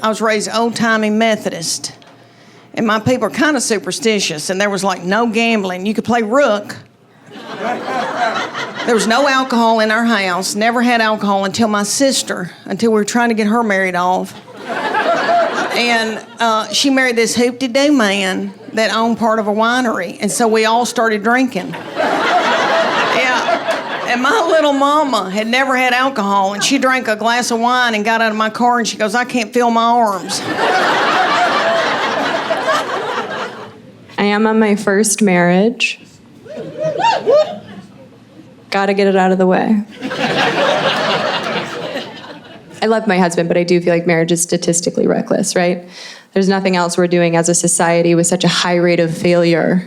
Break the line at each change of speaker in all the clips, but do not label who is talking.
I was raised old-timey Methodist. And my people are kind of superstitious, and there was like no gambling. You could play rook. There was no alcohol in our house. Never had alcohol until we were trying to get her married off. And she married this hoop-de-doo man that owned part of a winery. And so we all started drinking. Yeah. And my little mama had never had alcohol, and she drank a glass of wine and got out of my car, and she goes, I can't feel my arms.
I am on my first marriage. Gotta get it out of the way. I love my husband, but I do feel like marriage is statistically reckless, right? There's nothing else we're doing as a society with such a high rate of failure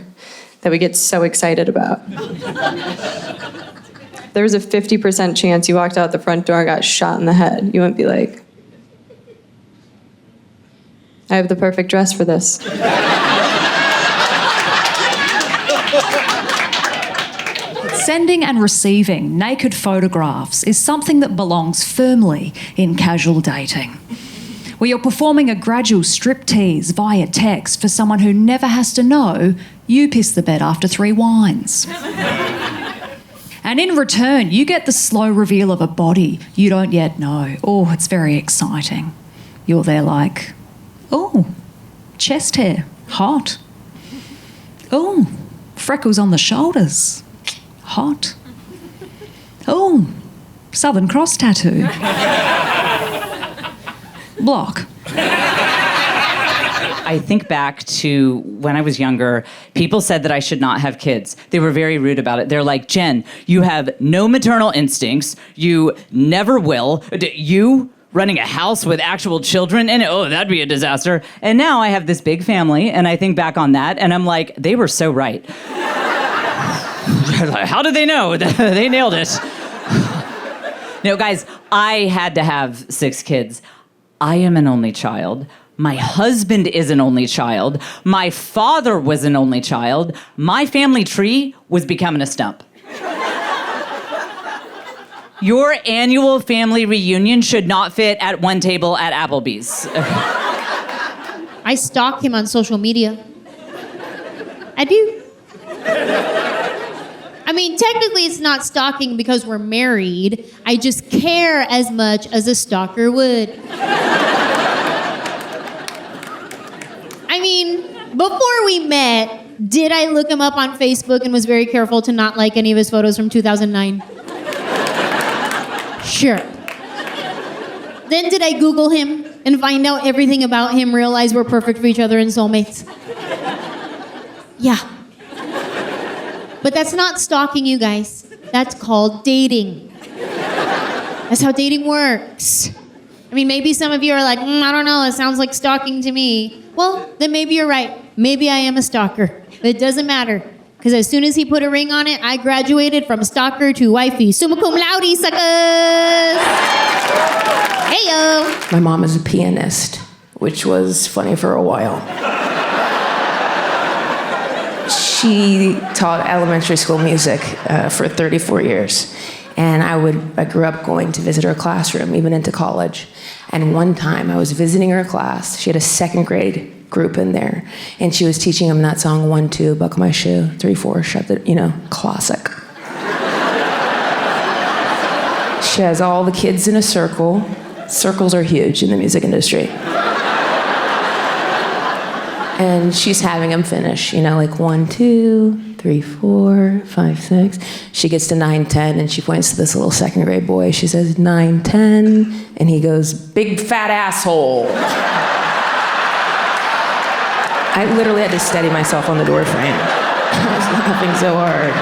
that we get so excited about. There was a 50% chance you walked out the front door and got shot in the head. You wouldn't be like, I have the perfect dress for this.
Sending and receiving naked photographs is something that belongs firmly in casual dating, where you're performing a gradual striptease via text for someone who never has to know you pissed the bed after 3 wines. And in return, you get the slow reveal of a body you don't yet know. Oh, it's very exciting. You're there like, oh, chest hair, hot. Oh, freckles on the shoulders. Hot. Oh, Southern Cross tattoo. Block.
I think back to when I was younger, people said that I should not have kids. They were very rude about it. They're like, Jen, you have no maternal instincts. You never will. You running a house with actual children, and oh, that'd be a disaster. And now I have this big family, and I think back on that, and I'm like, they were so right. How did they know? They nailed it. No, guys, I had to have 6 kids. I am an only child. My husband is an only child. My father was an only child. My family tree was becoming a stump. Your annual family reunion should not fit at one table at Applebee's.
I stalk him on social media. I do. I mean, technically it's not stalking because we're married. I just care as much as a stalker would. I mean, before we met, did I look him up on Facebook and was very careful to not like any of his photos from 2009? Sure. Then did I Google him and find out everything about him, realize we're perfect for each other and soulmates? Yeah. But that's not stalking, you guys. That's called dating. That's how dating works. I mean, maybe some of you are like, I don't know, it sounds like stalking to me. Well, then maybe you're right. Maybe I am a stalker. But it doesn't matter. Because as soon as he put a ring on it, I graduated from stalker to wifey. Summa cum laude, suckers! Hey-yo!
My mom is a pianist, which was funny for a while. She taught elementary school music for 34 years. And I grew up going to visit her classroom, even into college. And one time I was visiting her class. She had a 2nd grade group in there. And she was teaching them that song, 1, 2, buckle my shoe, 3, 4, shut the, classic. She has all the kids in a circle. Circles are huge in the music industry. And she's having them finish, like 1, 2, 3, 4, 5, 6. She gets to 9, 10, and she points to this little 2nd grade boy. She says, 9, 10, and he goes, big fat asshole. I literally had to steady myself on the door frame. I was laughing so hard.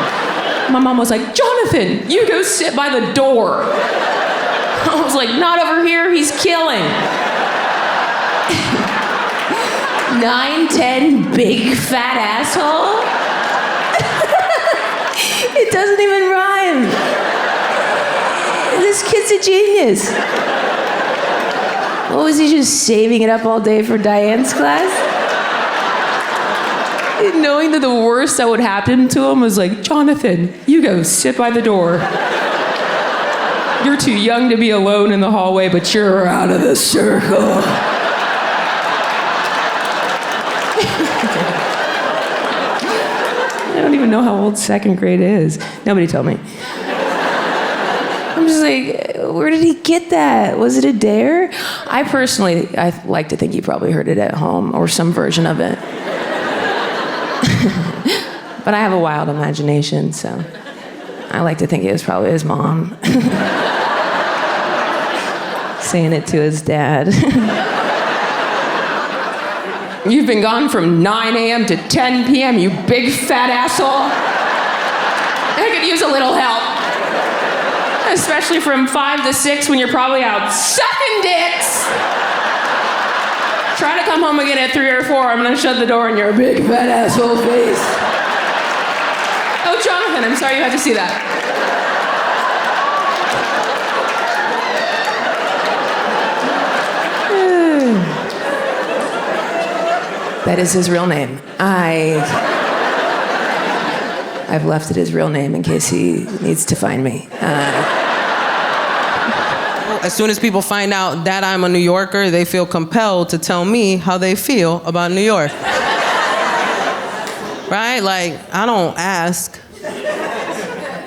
My mom was like, Jonathan, you go sit by the door. I was like, not over here, he's killing. 9, 10, big fat asshole? It doesn't even rhyme. This kid's a genius. What was he just saving it up all day for Diane's class? Knowing that the worst that would happen to him was like, Jonathan, you go sit by the door. You're too young to be alone in the hallway, but you're out of the circle. don't even know how old second grade is. Nobody told me. I'm just like, where did he get that? Was it a dare? I like to think he probably heard it at home or some version of it. But I have a wild imagination, so I like to think it was probably his mom saying it to his dad. You've been gone from 9 a.m. to 10 p.m., you big fat asshole. I could use a little help. Especially from 5 to 6 when you're probably out sucking dicks. Try to come home again at 3 or 4. I'm gonna shut the door in your big fat asshole face. Oh, Jonathan, I'm sorry you had to see that. That is his real name. I've left it his real name in case he needs to find me.
As soon as people find out that I'm a New Yorker, they feel compelled to tell me how they feel about New York. Right? Like, I don't ask.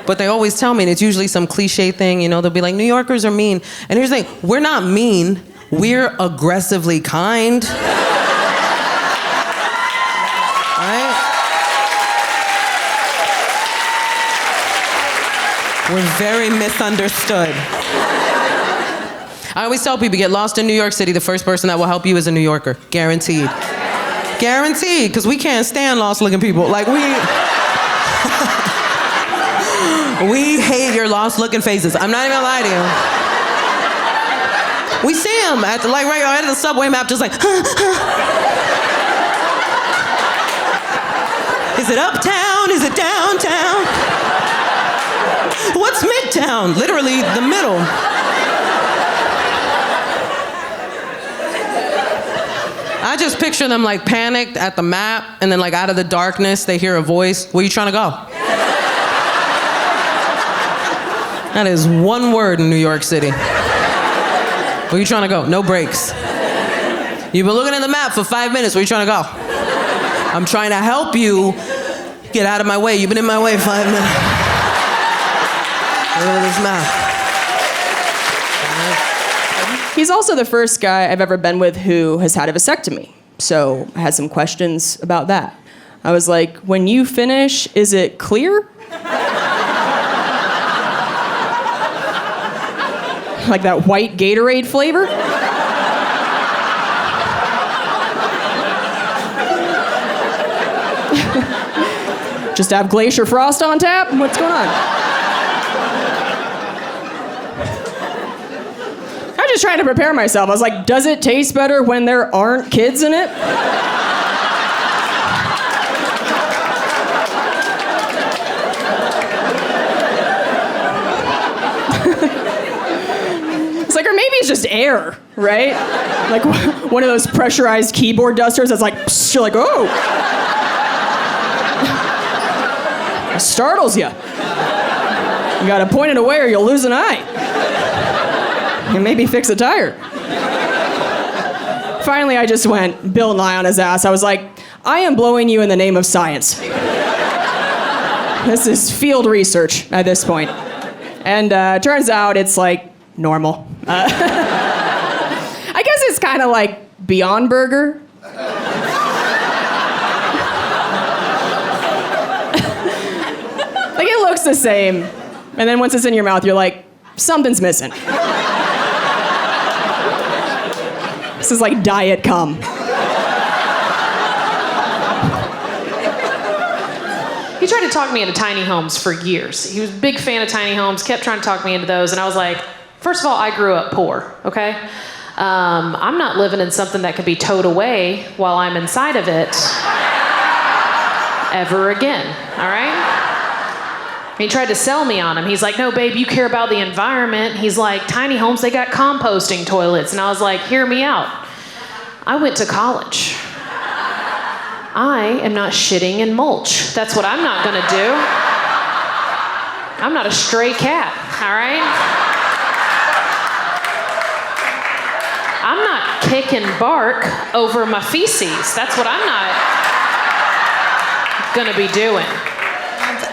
But they always tell me, and it's usually some cliche thing, you know, they'll be like, New Yorkers are mean. And here's the thing, we're not mean, we're aggressively kind. Right? We're very misunderstood. I always tell people, get lost in New York City, the first person that will help you is a New Yorker. Guaranteed. Guaranteed, because we can't stand lost-looking people. Like, we hate your lost-looking faces. I'm not even gonna lie to you. We see them at the, like, right at the subway map, just like, Is it uptown? Is it downtown? What's midtown? Literally the middle. I just picture them like panicked at the map, and then like out of the darkness, they hear a voice. Where you trying to go? That is one word in New York City. Where you trying to go? No breaks. You've been looking at the map for 5 minutes. Where you trying to go? I'm trying to help you get out of my way. You've been in my way 5 minutes. Look at this map.
He's also the first guy I've ever been with who has had a vasectomy. So I had some questions about that. I was like, when you finish, is it clear? Like that white Gatorade flavor? Just have Glacier Frost on tap? What's going on? I'm just trying to prepare myself. I was like, does it taste better when there aren't kids in it? It's like, or maybe it's just air, right? Like one of those pressurized keyboard dusters that's like, psst, you're like, oh. It startles you. You gotta point it away or you'll lose an eye. And maybe fix a tire. Finally, I just went Bill Nye on his ass. I was like, I am blowing you in the name of science. This is field research at this point. And turns out it's like normal. I guess it's kind of like Beyond Burger. Like, it looks the same. And then once it's in your mouth, you're like, something's missing. This is like diet cum.
He tried to talk me into tiny homes for years. He was a big fan of tiny homes, kept trying to talk me into those, and I was like, first of all, I grew up poor, okay? I'm not living in something that could be towed away while I'm inside of it ever again, all right? He tried to sell me on him. He's like, no, babe, you care about the environment. He's like, tiny homes, they got composting toilets. And I was like, hear me out. I went to college. I am not shitting in mulch. That's what I'm not gonna do. I'm not a stray cat, all right? I'm not kicking bark over my feces. That's what I'm not gonna be doing.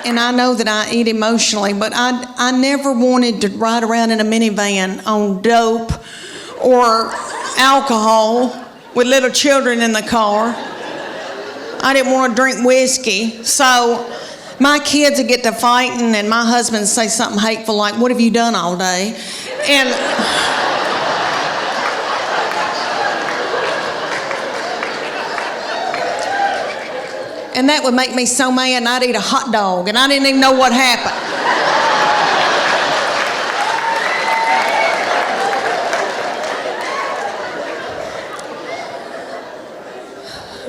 and I know that I eat emotionally, but I never wanted to ride around in a minivan on dope or alcohol with little children in the car. I didn't want to drink whiskey. So my kids would get to fighting and my husband would say something hateful like, "What have you done all day?" And that would make me so mad, and I'd eat a hot dog, and I didn't even know what happened.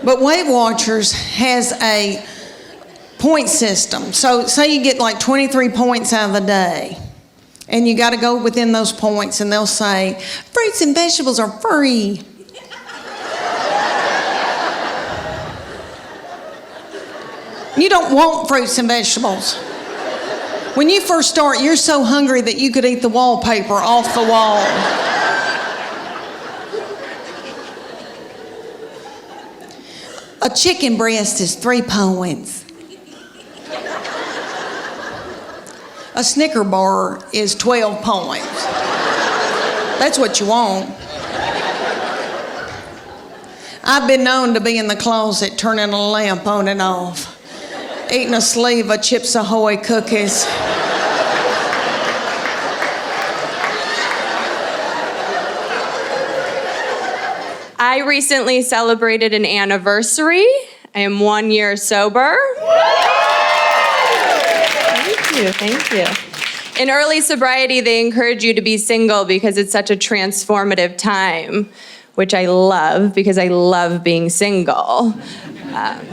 But Weight Watchers has a point system. So say you get like 23 points out of the day, and you got to go within those points, and they'll say, "Fruits and vegetables are free." You don't want fruits and vegetables. When you first start, you're so hungry that you could eat the wallpaper off the wall. A chicken breast is 3 points. A Snicker bar is 12 points. That's what you want. I've been known to be in the closet turning a lamp on and off, eating a sleeve of Chips Ahoy cookies.
I recently celebrated an anniversary. I am 1 year sober. Thank you. In early sobriety, they encourage you to be single because it's such a transformative time, which I love because I love being single.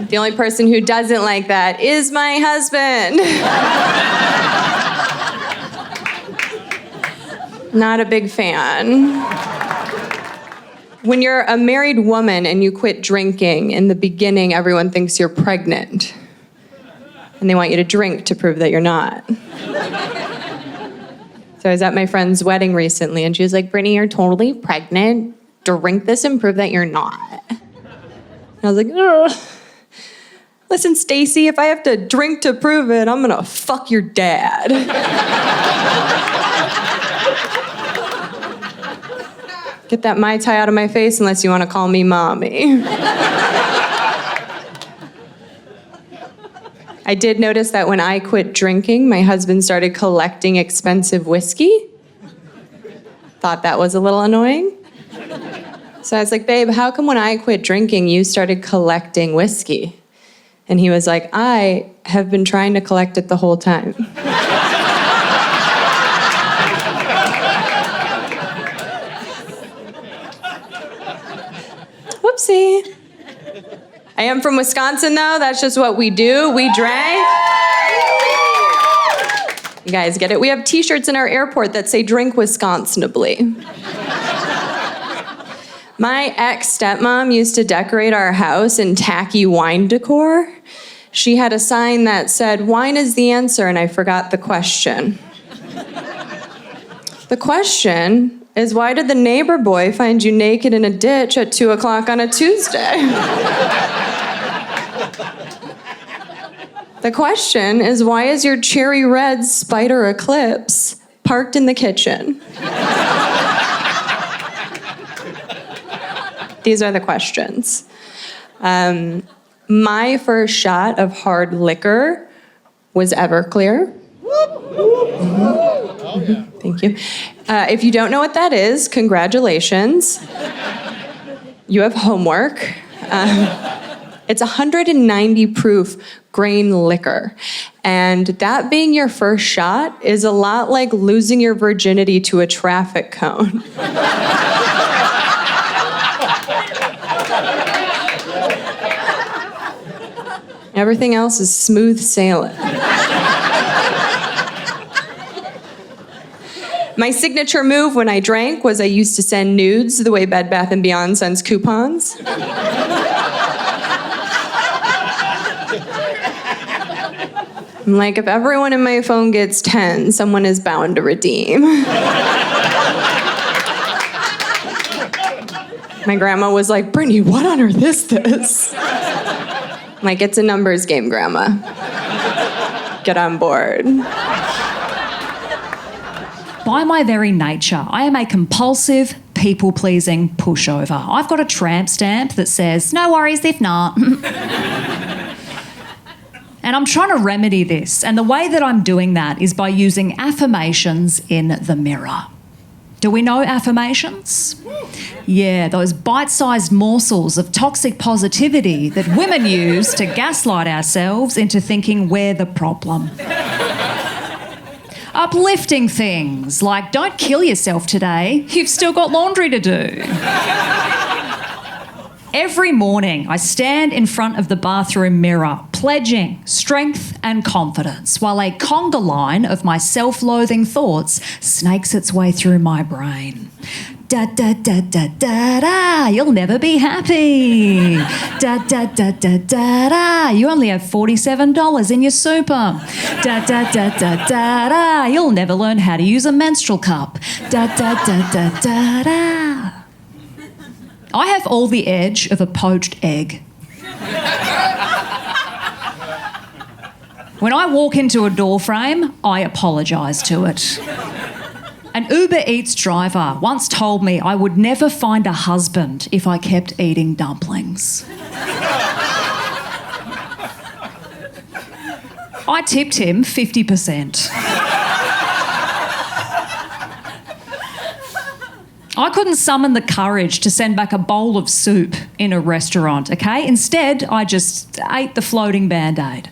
The only person who doesn't like that is my husband. Not a big fan. When you're a married woman and you quit drinking, in the beginning, everyone thinks you're pregnant. And they want you to drink to prove that you're not. So I was at my friend's wedding recently, and she was like, "Brittany, you're totally pregnant. Drink this and prove that you're not." And I was like, "Ugh. Listen, Stacy, if I have to drink to prove it, I'm gonna fuck your dad." Get that Mai Tai out of my face unless you want to call me mommy. I did notice that when I quit drinking, my husband started collecting expensive whiskey. Thought that was a little annoying. So I was like, "Babe, how come when I quit drinking, you started collecting whiskey?" And he was like, "I have been trying to collect it the whole time." Whoopsie. I am from Wisconsin, though. That's just what we do. We drank. You guys get it? We have t-shirts in our airport that say "Drink Wisconsinably." My ex-stepmom used to decorate our house in tacky wine decor. She had a sign that said, "Wine is the answer," and I forgot the question. The question is, why did the neighbor boy find you naked in a ditch at 2 o'clock on a Tuesday? The question is, why is your cherry red Spider Eclipse parked in the kitchen? These are the questions. My first shot of hard liquor was Everclear. Thank you. If you don't know what that is, congratulations. You have homework. It's 190 proof grain liquor. And that being your first shot is a lot like losing your virginity to a traffic cone. Everything else is smooth sailing. My signature move when I drank was I used to send nudes the way Bed Bath & Beyond sends coupons. I'm like, if everyone in my phone gets 10, someone is bound to redeem. My grandma was like, "Brittany, what on earth is this?" I'm like, "It's a numbers game, Grandma. Get on board.
By my very nature, I am a compulsive, people-pleasing pushover. I've got a tramp stamp that says, no worries if not. And I'm trying to remedy this. And the way that I'm doing that is by using affirmations in the mirror. Do we know affirmations? Yeah, those bite-sized morsels of toxic positivity that women use to gaslight ourselves into thinking we're the problem. Uplifting things like, don't kill yourself today, you've still got laundry to do. Every morning, I stand in front of the bathroom mirror, pledging strength and confidence, while a conga line of my self-loathing thoughts snakes its way through my brain. Da da da da da da, you'll never be happy. Da da da da da da, you only have $47 in your super. Da da da da da da, you'll never learn how to use a menstrual cup. Da da da da da da. I have all the edge of a poached egg. When I walk into a door frame, I apologise to it. An Uber Eats driver once told me I would never find a husband if I kept eating dumplings. I tipped him 50%. I couldn't summon the courage to send back a bowl of soup in a restaurant, okay? Instead, I just ate the floating Band-Aid.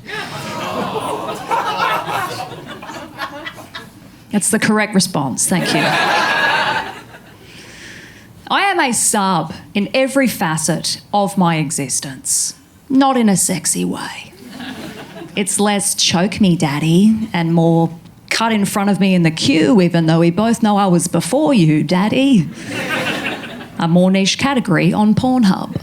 That's the correct response, thank you. I am a sub in every facet of my existence, not in a sexy way. It's less choke me, daddy, and more cut in front of me in the queue, even though we both know I was before you, daddy. A more niche category on Pornhub.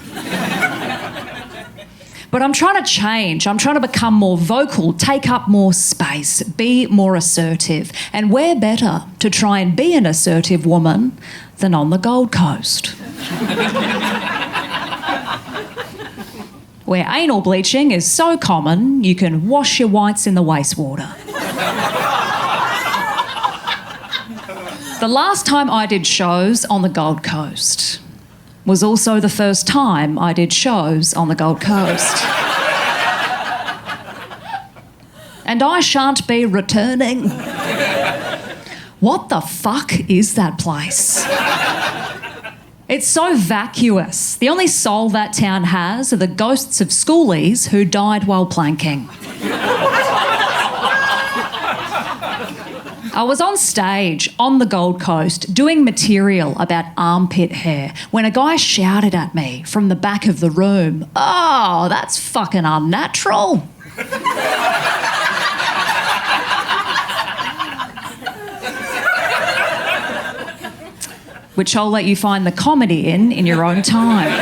But I'm trying to change. I'm trying to become more vocal, take up more space, be more assertive. And where better to try and be an assertive woman than on the Gold Coast? Where anal bleaching is so common, you can wash your whites in the wastewater. The last time I did shows on the Gold Coast was also the first time I did shows on the Gold Coast. And I shan't be returning. What the fuck is that place? It's so vacuous. The only soul that town has are the ghosts of schoolies who died while planking. I was on stage on the Gold Coast doing material about armpit hair when a guy shouted at me from the back of the room, "Oh, that's fucking unnatural." Which I'll let you find the comedy in your own time.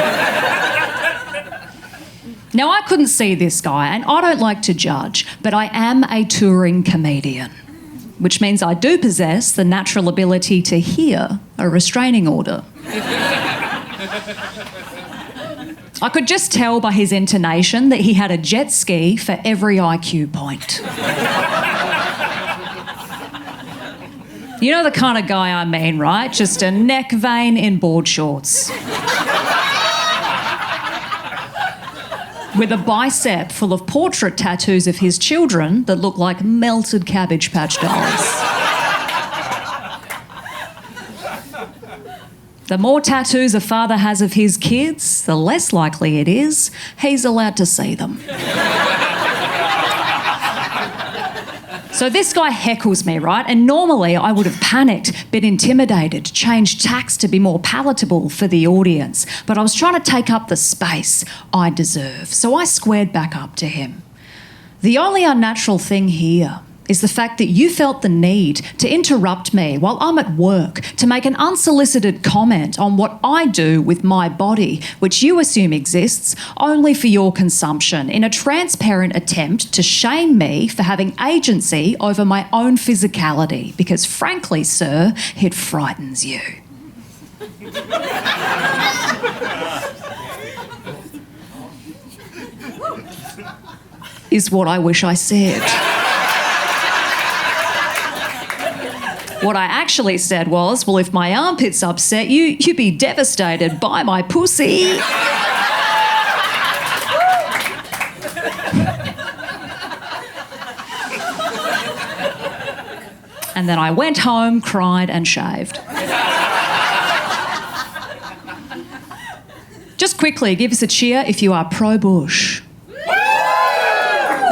Now, I couldn't see this guy, and I don't like to judge, but I am a touring comedian, which means I do possess the natural ability to hear a restraining order. I could just tell by his intonation that he had a jet ski for every IQ point. You know the kind of guy I mean, right? Just a neck vein in board shorts. With a bicep full of portrait tattoos of his children that look like melted Cabbage Patch dolls. The more tattoos a father has of his kids, the less likely it is he's allowed to see them. So this guy heckles me, right? And normally I would have panicked, been intimidated, changed tacks to be more palatable for the audience. But I was trying to take up the space I deserve. So I squared back up to him. The only unnatural thing here is the fact that you felt the need to interrupt me while I'm at work to make an unsolicited comment on what I do with my body, which you assume exists only for your consumption, in a transparent attempt to shame me for having agency over my own physicality, because frankly, sir, it frightens you. Is what I wish I said. What I actually said was, well, if my armpits upset you, you'd be devastated by my pussy. And then I went home, cried, and shaved. Just quickly, give us a cheer if you are pro-Bush.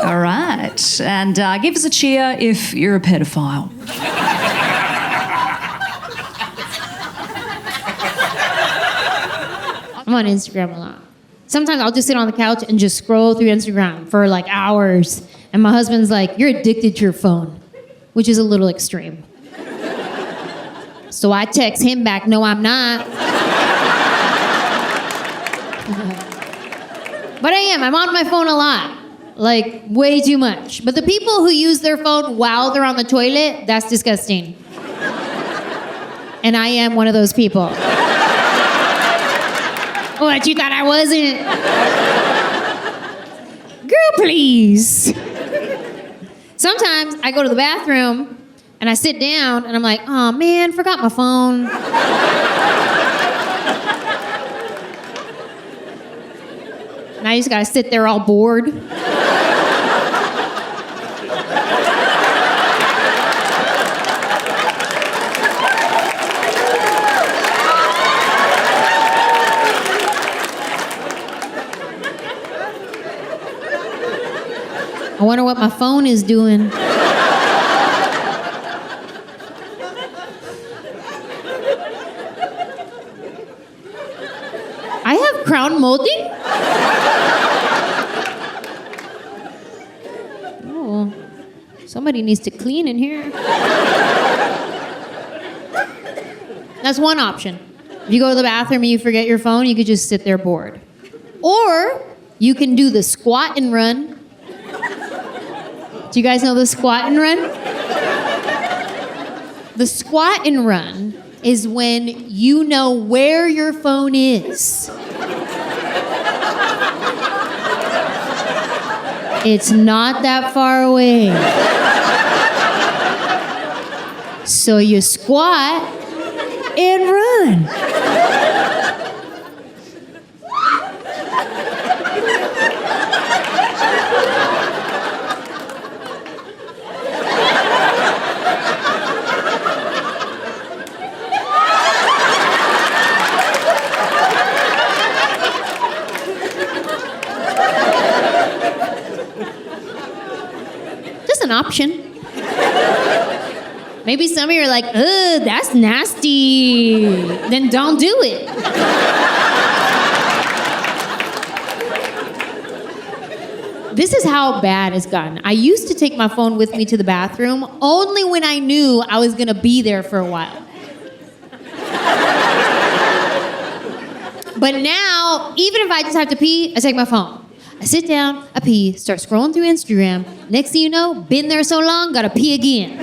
All right. And give us a cheer if you're a pedophile.
I'm on Instagram a lot. Sometimes I'll just sit on the couch and just scroll through Instagram for like hours. And my husband's like, you're addicted to your phone, which is a little extreme. So I text him back, no, I'm not. But I am. I'm on my phone a lot. Like, way too much. But the people who use their phone while they're on the toilet, that's disgusting. And I am one of those people. What, you thought I wasn't? Girl, please. Sometimes I go to the bathroom and I sit down and I'm like, oh man, forgot my phone. And I just gotta sit there all bored. I wonder what my phone is doing. I have crown molding? Oh, somebody needs to clean in here. That's one option. If you go to the bathroom and you forget your phone, you could just sit there bored. Or you can do the squat and run. Do you guys know the squat and run? The squat and run is when you know where your phone is. It's not that far away. So you squat and run. An option. Maybe some of you are like, ugh, that's nasty. Then don't do it. This is how bad it's gotten. I used to take my phone with me to the bathroom only when I knew I was gonna be there for a while. But now, even if I just have to pee, I take my phone. I sit down, I pee, start scrolling through Instagram. Next thing you know, been there so long, gotta pee again.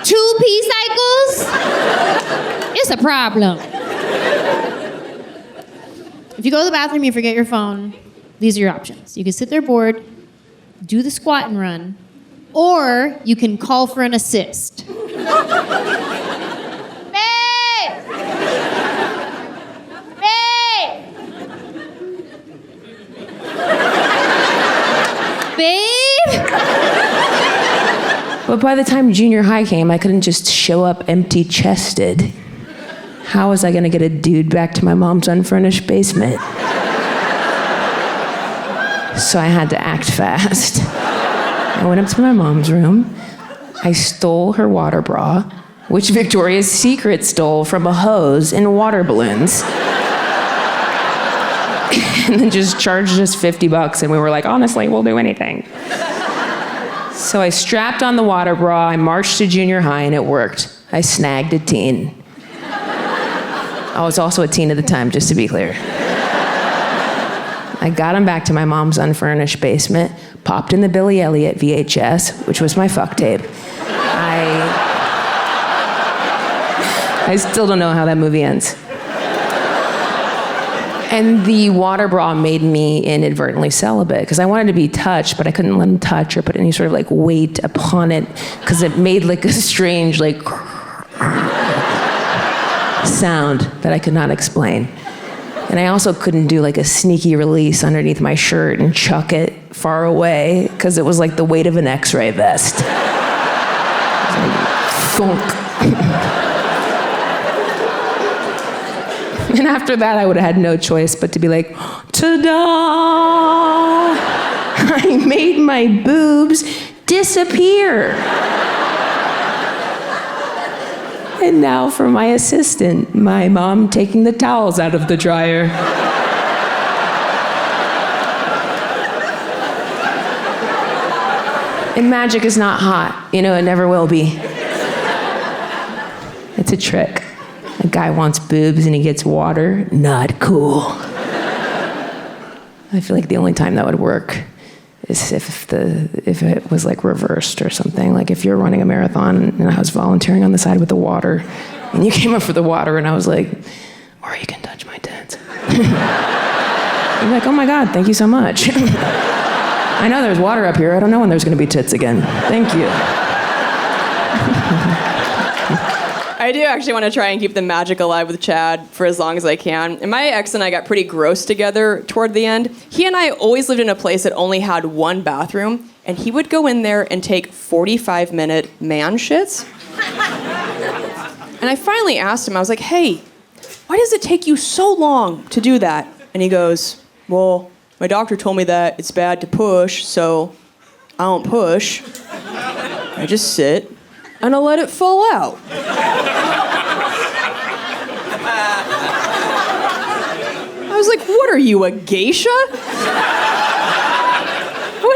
2 pee cycles? It's a problem. If you go to the bathroom, you forget your phone, these are your options. You can sit there bored, do the squat and run, or you can call for an assist. Babe?
But by the time junior high came, I couldn't just show up empty-chested. How was I gonna get a dude back to my mom's unfurnished basement? So I had to act fast. I went up to my mom's room. I stole her water bra, which Victoria's Secret stole from a hose in water balloons. And then just charged us $50, and we were like, honestly, we'll do anything. So I strapped on the water bra, I marched to junior high, and it worked. I snagged a teen. I was also a teen at the time, just to be clear. I got him back to my mom's unfurnished basement, popped in the Billy Elliot VHS, which was my fuck tape. I still don't know how that movie ends. And the water bra made me inadvertently celibate because I wanted to be touched, but I couldn't let him touch or put any sort of like weight upon it because it made like a strange like sound that I could not explain. And I also couldn't do like a sneaky release underneath my shirt and chuck it far away because it was like the weight of an X-ray vest. It was like, thunk. And after that, I would have had no choice but to be like, ta-da! I made my boobs disappear. And now for my assistant, my mom taking the towels out of the dryer. And magic is not hot. You know, it never will be. It's a trick. A guy wants boobs and he gets water. Not cool. I feel like the only time that would work is if it was like reversed or something. Like if you're running a marathon and I was volunteering on the side with the water and you came up for the water and I was like, or you can touch my tits. You're like, oh my God, thank you so much. I know there's water up here. I don't know when there's gonna be tits again. Thank you.
I do actually want to try and keep the magic alive with Chad for as long as I can. And my ex and I got pretty gross together toward the end. He and I always lived in a place that only had one bathroom, and he would go in there and take 45-minute man shits. And I finally asked him, I was like, hey, why does it take you so long to do that? And he goes, well, my doctor told me that it's bad to push, so I don't push. I just sit and I let it fall out. I was like, what are you, a geisha? What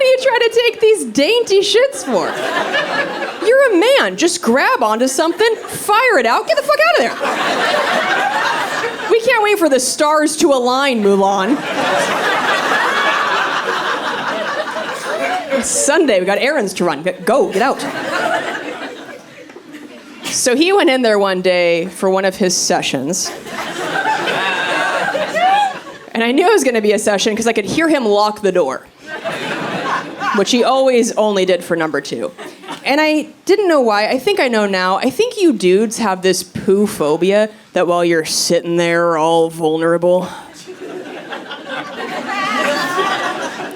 are you trying to take these dainty shits for? You're a man. Just grab onto something, fire it out, get the fuck out of there. We can't wait for the stars to align, Mulan. It's Sunday, we got errands to run. Go, get out. So he went in there one day for one of his sessions. And I knew it was going to be a session because I could hear him lock the door, which he always only did for number 2. And I didn't know why. I think I know now. I think you dudes have this poo phobia that while you're sitting there all vulnerable,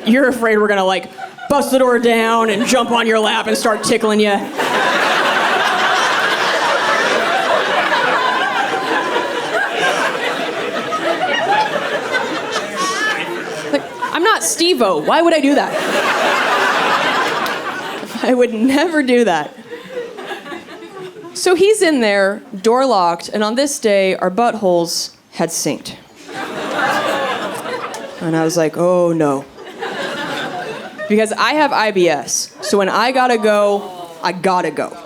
you're afraid we're going to like bust the door down and jump on your lap and start tickling you. I'm not Steve-O. Why would I do that? I would never do that. So he's in there, door locked, and on this day, our buttholes had synced. And I was like, oh no. Because I have IBS, so when I gotta go, I gotta go.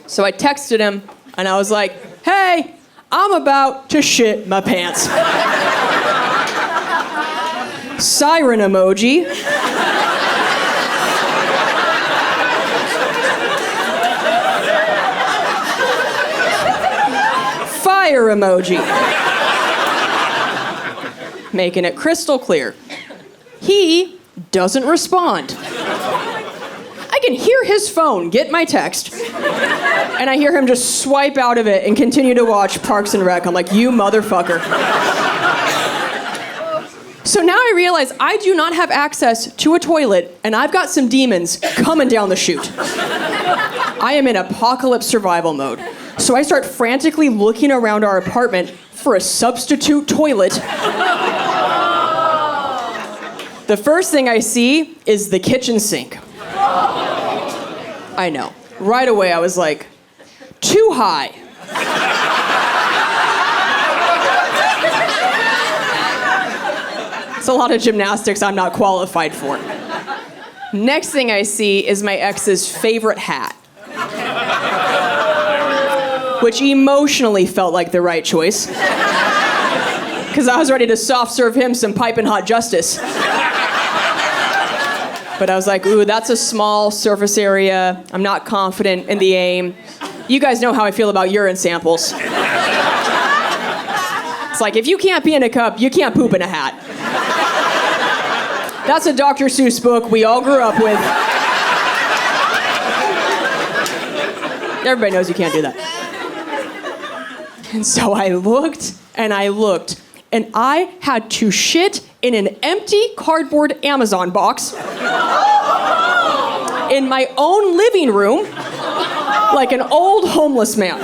So I texted him, and I was like, hey, I'm about to shit my pants. Siren emoji. Fire emoji. Making it crystal clear. He doesn't respond. I can hear his phone get my text, and I hear him just swipe out of it and continue to watch Parks and Rec. I'm like, you motherfucker. So now I realize I do not have access to a toilet, and I've got some demons coming down the chute. I am in apocalypse survival mode. So I start frantically looking around our apartment for a substitute toilet. The first thing I see is the kitchen sink. I know. Right away I was like, too high. It's a lot of gymnastics I'm not qualified for. Next thing I see is my ex's favorite hat, which emotionally felt like the right choice, because I was ready to soft serve him some piping hot justice. But I was like, ooh, that's a small surface area. I'm not confident in the aim. You guys know how I feel about urine samples. It's like, if you can't pee in a cup, you can't poop in a hat. That's a Dr. Seuss book we all grew up with. Everybody knows you can't do that. And so I looked, and I had to shit in an empty cardboard Amazon box in my own living room like an old homeless man.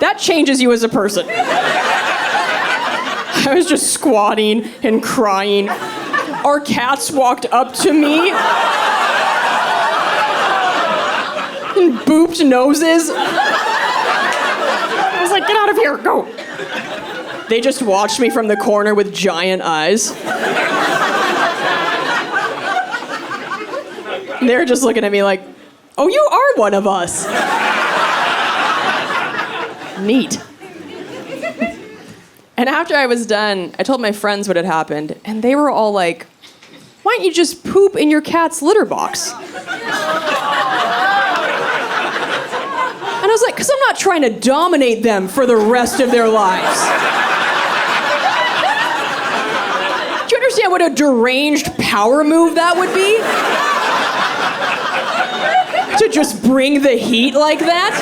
That changes you as a person. I was just squatting and crying. Our cats walked up to me and booped noses. I was like, get out of here, go. They just watched me from the corner with giant eyes. They're just looking at me like, oh, you are one of us. Neat. And after I was done, I told my friends what had happened, and they were all like, why don't you just poop in your cat's litter box? And I was like, because I'm not trying to dominate them for the rest of their lives. Do you understand what a deranged power move that would be? To just bring the heat like that?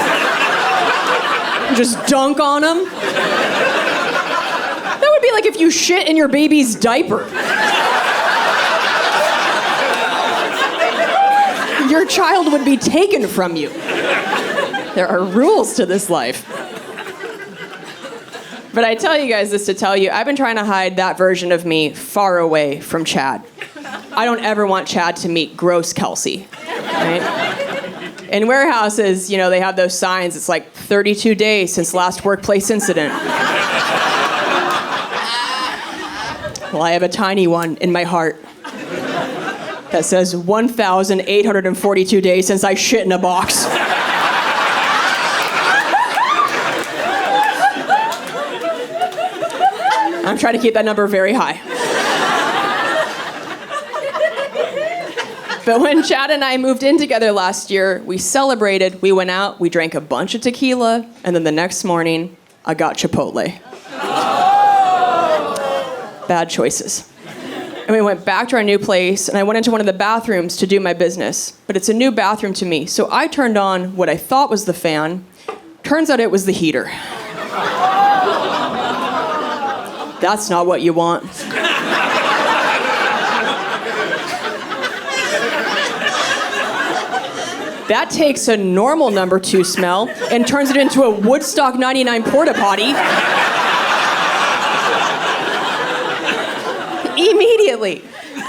And just dunk on them? That would be like if you shit in your baby's diaper. Your child would be taken from you. There are rules to this life. But I tell you guys this to tell you, I've been trying to hide that version of me far away from Chad. I don't ever want Chad to meet gross Kelsey, right? In warehouses, you know, they have those signs. It's like 32 days since last workplace incident. Well, I have a tiny one in my heart that says 1,842 days since I shit in a box. I'm trying to keep that number very high. But when Chad and I moved in together last year, we celebrated, we went out, we drank a bunch of tequila, and then the next morning, I got Chipotle. Bad choices. And we went back to our new place, and I went into one of the bathrooms to do my business. But it's a new bathroom to me, so I turned on what I thought was the fan. Turns out it was the heater. That's not what you want. That takes a normal number 2 smell and turns it into a Woodstock 99 porta potty. Immediately.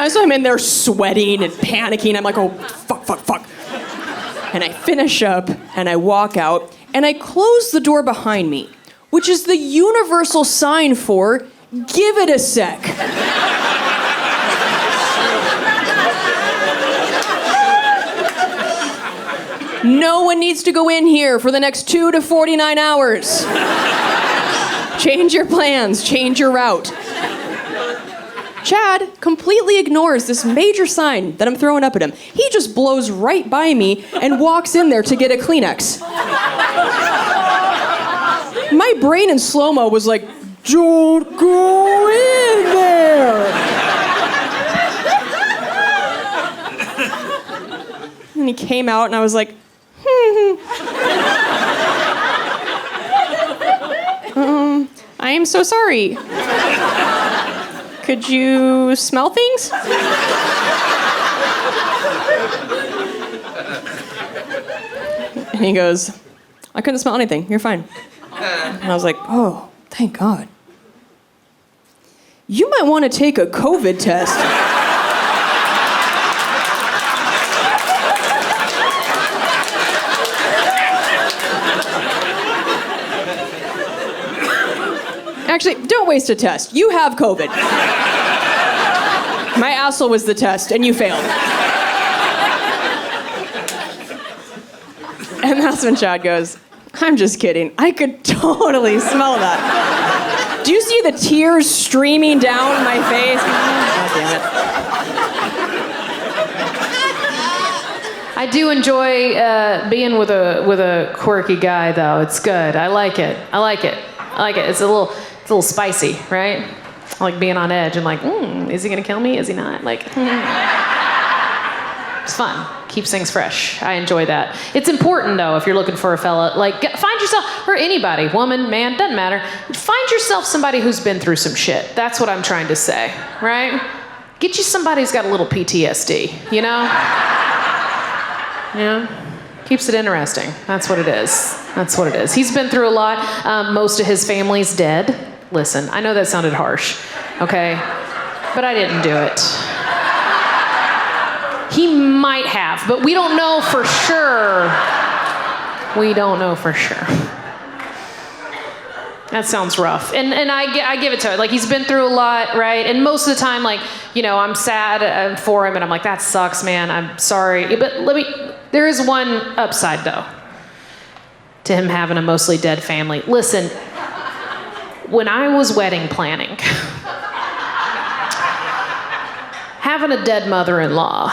So I'm in there sweating and panicking. I'm like, oh, fuck. And I finish up and I walk out and I close the door behind me, which is the universal sign for give it a sec. No one needs to go in here for the next 2 to 49 hours. Change your plans, change your route. Chad completely ignores this major sign that I'm throwing up at him. He just blows right by me and walks in there to get a Kleenex. My brain in slow-mo was like, don't go in there. And he came out and I was like, I am so sorry. Could you smell things? And he goes, I couldn't smell anything. You're fine. And I was like, oh, thank God. You might want to take a COVID test. Actually, don't waste a test. You have COVID. My asshole was the test, and you failed. And that's when Chad goes, I'm just kidding. I could totally smell that. Do you see the tears streaming down my face? God damn it.
I do enjoy being with a quirky guy, though. It's good. I like it. It's a little spicy, right? I like being on edge. I'm like, is he gonna kill me? Is he not? Like, it's fun. Keeps things fresh. I enjoy that. It's important, though, if you're looking for a fella. Like, find yourself, or anybody, woman, man, doesn't matter. Find yourself somebody who's been through some shit. That's what I'm trying to say, right? Get you somebody who's got a little PTSD, you know? Keeps it interesting. That's what it is. He's been through a lot. Most of his family's dead. Listen, I know that sounded harsh, okay? But I didn't do it. He might have, but we don't know for sure. That sounds rough. And I give it to him. Like, he's been through a lot, right? And most of the time, like, I'm sad for him, and I'm like, that sucks, man. I'm sorry. But there is one upside, though, to him having a mostly dead family. Listen, when I was wedding planning, having a dead mother-in-law,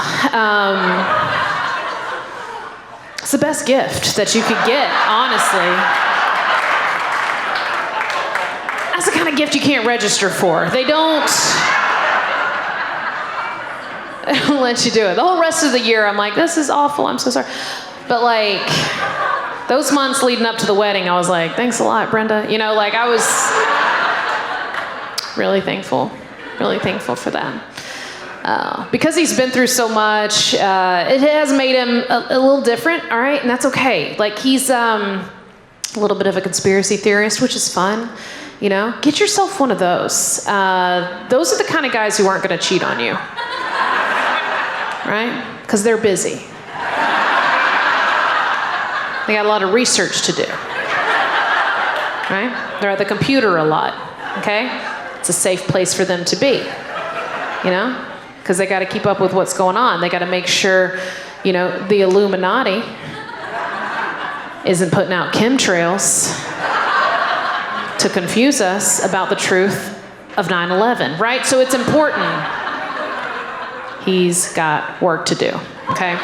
it's the best gift that you could get, honestly. That's the kind of gift you can't register for. They don't let you do it. The whole rest of the year, I'm like, this is awful, I'm so sorry. But like, those months leading up to the wedding, I was like, thanks a lot, Brenda. I was really thankful for that. Because he's been through so much, it has made him a little different, all right? And that's okay. Like, he's a little bit of a conspiracy theorist, which is fun. Get yourself one of those. Those are the kind of guys who aren't going to cheat on you, right? Because they're busy. They got a lot of research to do, right? They're at the computer a lot, okay? It's a safe place for them to be, because they got to keep up with what's going on. They got to make sure, the Illuminati isn't putting out chemtrails to confuse us about the truth of 9/11, right? So it's important. He's got work to do, okay?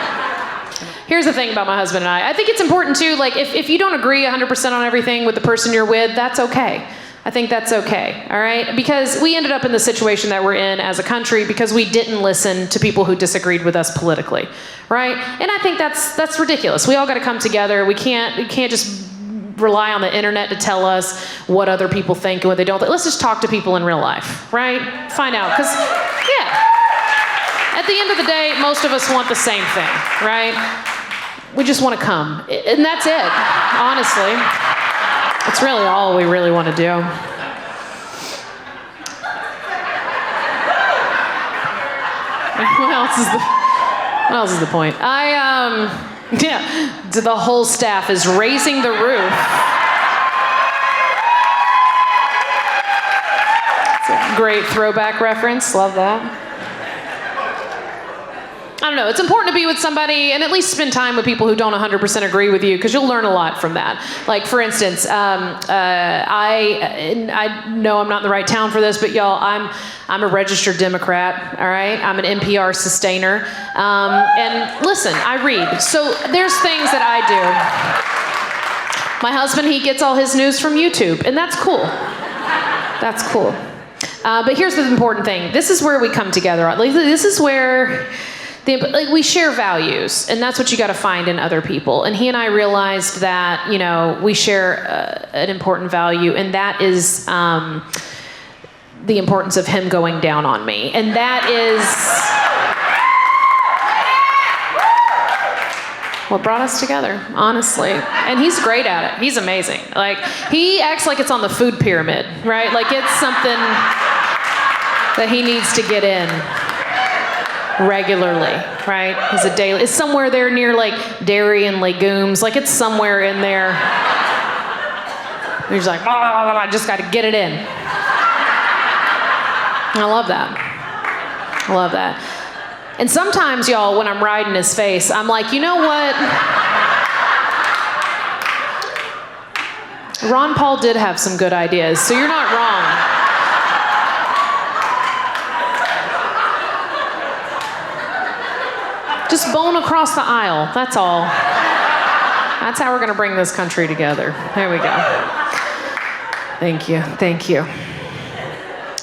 Here's the thing about my husband and I think it's important too, like, if you don't agree 100% on everything with the person you're with, that's okay. I think that's okay, all right? Because we ended up in the situation that we're in as a country because we didn't listen to people who disagreed with us politically, right? And I think that's ridiculous. We all got to come together. We can't just rely on the internet to tell us what other people think and what they don't think. Let's just talk to people in real life, right? Find out, because, at the end of the day, most of us want the same thing, right? We just want to come, and that's it, honestly. That's really all we really want to do. What else is the point? The whole staff is raising the roof. It's a great throwback reference. Love that. I don't know. It's important to be with somebody and at least spend time with people who don't 100% agree with you, because you'll learn a lot from that. Like, for instance, I know I'm not in the right town for this, but y'all, I'm a registered Democrat, all right? I'm an NPR sustainer. And listen, I read. So there's things that I do. My husband, he gets all his news from YouTube, and that's cool. That's cool. But here's the important thing. This is where we come together. This is where we share values, and that's what you got to find in other people. And he and I realized that, we share an important value, and that is the importance of him going down on me. And that is what brought us together, honestly. And he's great at it. He's amazing. Like, he acts like it's on the food pyramid, right? Like, it's something that he needs to get in regularly, right? It's somewhere there near, like, dairy and legumes. Like, it's somewhere in there. He's like, I just got to get it in. I love that. And sometimes, y'all, when I'm riding his face, I'm like, you know what? Ron Paul did have some good ideas, so you're not wrong. Just bone across the aisle. That's all. That's how we're going to bring this country together. There we go. Thank you. Thank you.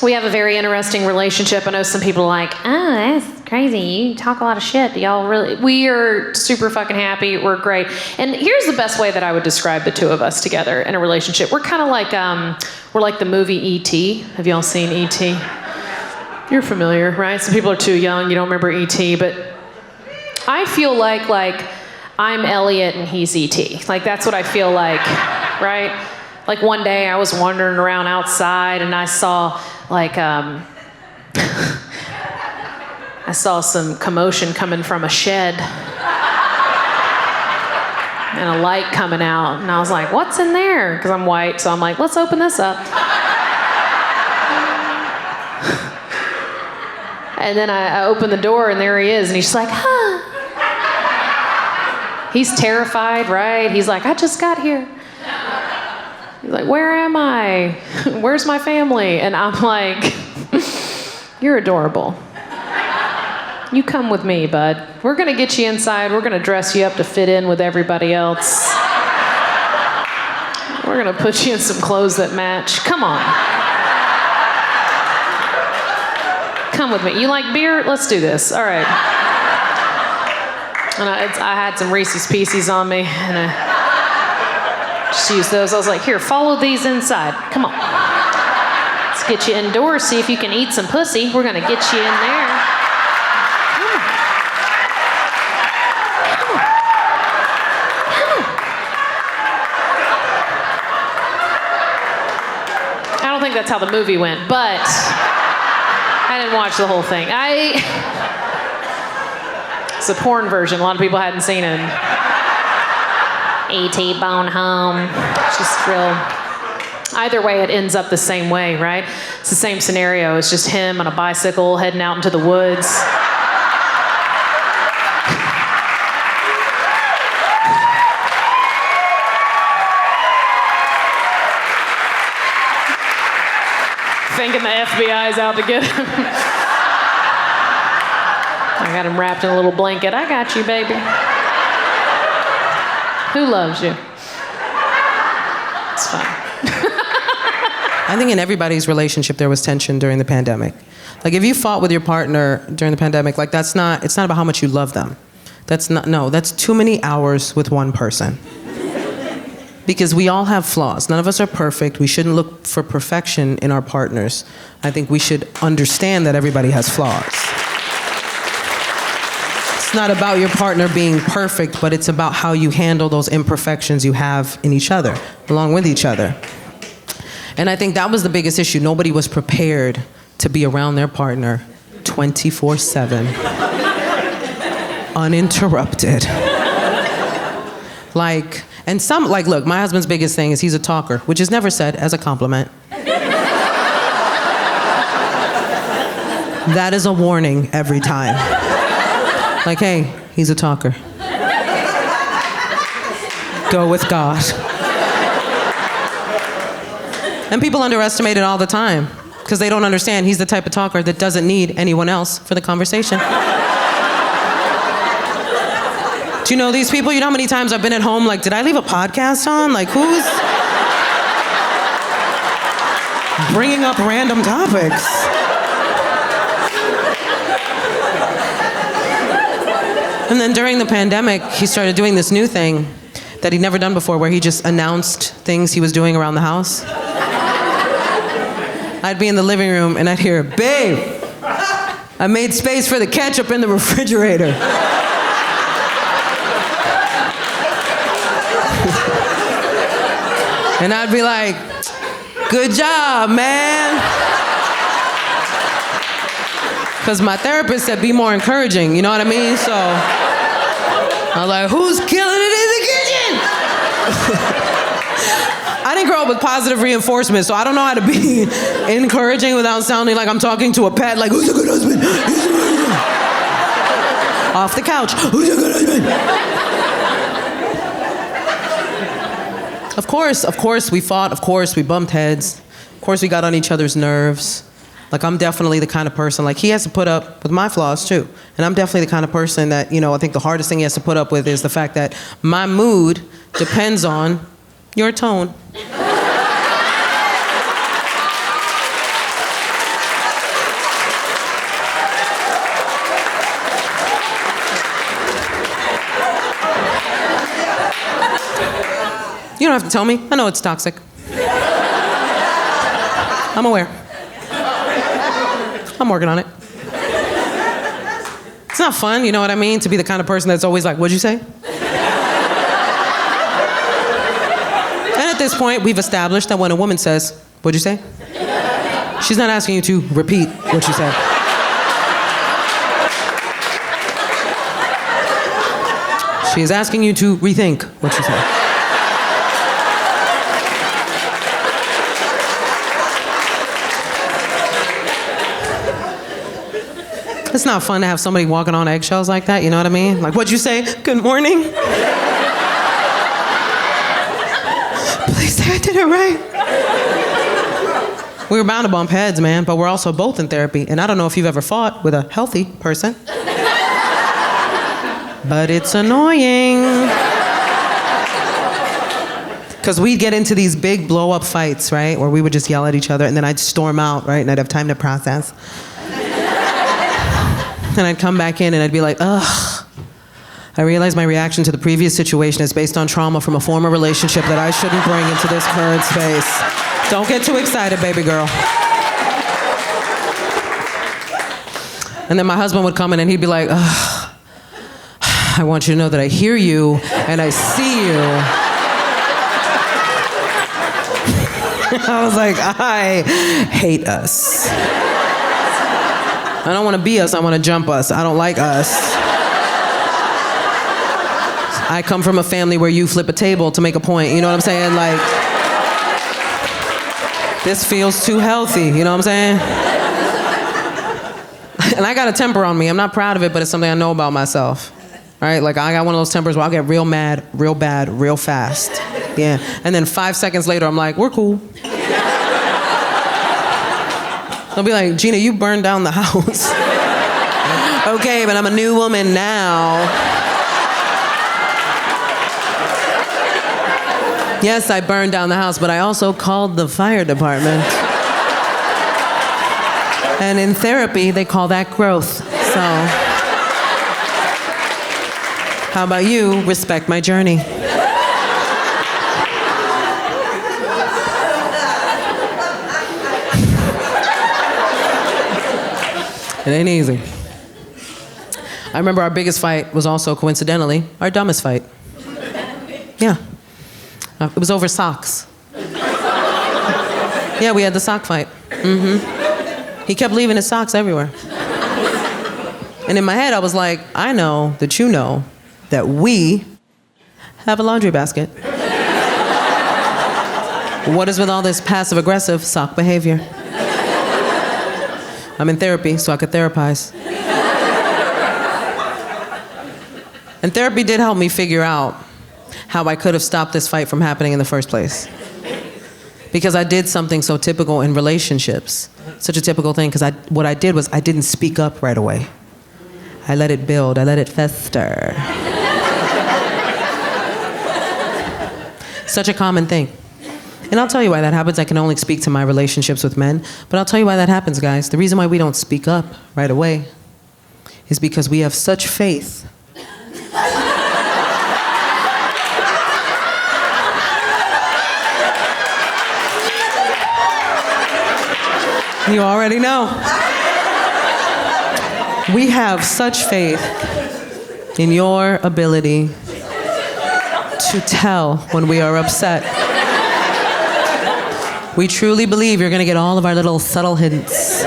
We have a very interesting relationship. I know some people are like, oh, that's crazy. You talk a lot of shit. Y'all really... We are super fucking happy. We're great. And here's the best way that I would describe the two of us together in a relationship. We're kind of like, we're like the movie E.T. Have y'all seen E.T.? You're familiar, right? Some people are too young. You don't remember E.T., but I feel like I'm Elliot and he's E.T. Like, that's what I feel like, right? Like, one day I was wandering around outside and I saw, like, I saw some commotion coming from a shed and a light coming out. And I was like, what's in there? Because I'm white, so I'm like, let's open this up. And then I opened the door and there he is. And he's just like, huh. He's terrified, right? He's like, I just got here. He's like, where am I? Where's my family? And I'm like, you're adorable. You come with me, bud. We're gonna get you inside. We're gonna dress you up to fit in with everybody else. We're gonna put you in some clothes that match. Come on. Come with me. You like beer? Let's do this. All right. And I had some Reese's Pieces on me, and I just used those. I was like, here, follow these inside. Come on. Let's get you indoors, see if you can eat some pussy. We're gonna get you in there. Come on. Come on. Come on. I don't think that's how the movie went, but I didn't watch the whole thing. It's a porn version. A lot of people hadn't seen it. E.T. Bone Home. It's just real. Either way, it ends up the same way, right? It's the same scenario. It's just him on a bicycle heading out into the woods. Thinking the FBI's out to get him. I got him wrapped in a little blanket. I got you, baby. Who loves you? It's fine.
I think in everybody's relationship there was tension during the pandemic. Like, if you fought with your partner during the pandemic, like, it's not about how much you love them. That's too many hours with one person. Because we all have flaws. None of us are perfect. We shouldn't look for perfection in our partners. I think we should understand that everybody has flaws. It's not about your partner being perfect, but it's about how you handle those imperfections you have in each other, along with each other. And I think that was the biggest issue. Nobody was prepared to be around their partner 24/7, uninterrupted. Look, my husband's biggest thing is he's a talker, which is never said as a compliment. That is a warning every time. Like, hey, he's a talker. Go with God. And people underestimate it all the time because they don't understand he's the type of talker that doesn't need anyone else for the conversation. Do you know these people? You know how many times I've been at home, like, did I leave a podcast on? Like, who's bringing up random topics? And then during the pandemic, he started doing this new thing that he'd never done before, where he just announced things he was doing around the house. I'd be in the living room and I'd hear, babe, I made space for the ketchup in the refrigerator. And I'd be like, good job, man. Because my therapist said be more encouraging, you know what I mean? So I was like, who's killing it in the kitchen? I didn't grow up with positive reinforcement, so I don't know how to be encouraging without sounding like I'm talking to a pet, like, who's a good husband? Who's a good husband? Off the couch, who's a good husband? Of course we fought. Of course we bumped heads. Of course we got on each other's nerves. Like, I'm definitely the kind of person, like, he has to put up with my flaws too. And I'm definitely the kind of person that, you know, I think the hardest thing he has to put up with is the fact that my mood depends on your tone. You don't have to tell me. I know it's toxic. I'm aware. I'm working on it. It's not fun, you know what I mean? To be the kind of person that's always like, what'd you say? And at this point, we've established that when a woman says, what'd you say? She's not asking you to repeat what you said. She is asking you to rethink what you said. It's not fun to have somebody walking on eggshells like that, you know what I mean? Like, what'd you say? Good morning? Please say I did it right. We were bound to bump heads, man, but we're also both in therapy. And I don't know if you've ever fought with a healthy person. But it's annoying. Because we'd get into these big blow-up fights, right? Where we would just yell at each other, and then I'd storm out, right? And I'd have time to process. And I'd come back in and I'd be like, ugh. I realize my reaction to the previous situation is based on trauma from a former relationship that I shouldn't bring into this current space. Don't get too excited, baby girl. And then my husband would come in and he'd be like, ugh. I want you to know that I hear you and I see you. I was like, I hate us. I don't want to be us, I want to jump us. I don't like us. I come from a family where you flip a table to make a point, you know what I'm saying? Like, this feels too healthy, you know what I'm saying? And I got a temper on me. I'm not proud of it, but it's something I know about myself. Right? Like, I got one of those tempers where I'll get real mad, real bad, real fast. Yeah. And then 5 seconds later, I'm like, we're cool. They'll be like, Gina, you burned down the house. Okay, but I'm a new woman now. Yes, I burned down the house, but I also called the fire department. And in therapy, they call that growth. So, how about you respect my journey? It ain't easy. I remember our biggest fight was also, coincidentally, our dumbest fight. Yeah. It was over socks. Yeah, we had the sock fight. Mm-hmm. He kept leaving his socks everywhere. And in my head, I was like, I know that you know that we have a laundry basket. What is with all this passive-aggressive sock behavior? I'm in therapy, so I could therapize. And therapy did help me figure out how I could have stopped this fight from happening in the first place. Because I did something so typical in relationships, such a typical thing, because what I did was I didn't speak up right away. I let it build, I let it fester. Such a common thing. And I'll tell you why that happens. I can only speak to my relationships with men, but I'll tell you why that happens, guys. The reason why we don't speak up right away is because we have such faith. You already know. We have such faith in your ability to tell when we are upset. We truly believe you're gonna get all of our little subtle hints.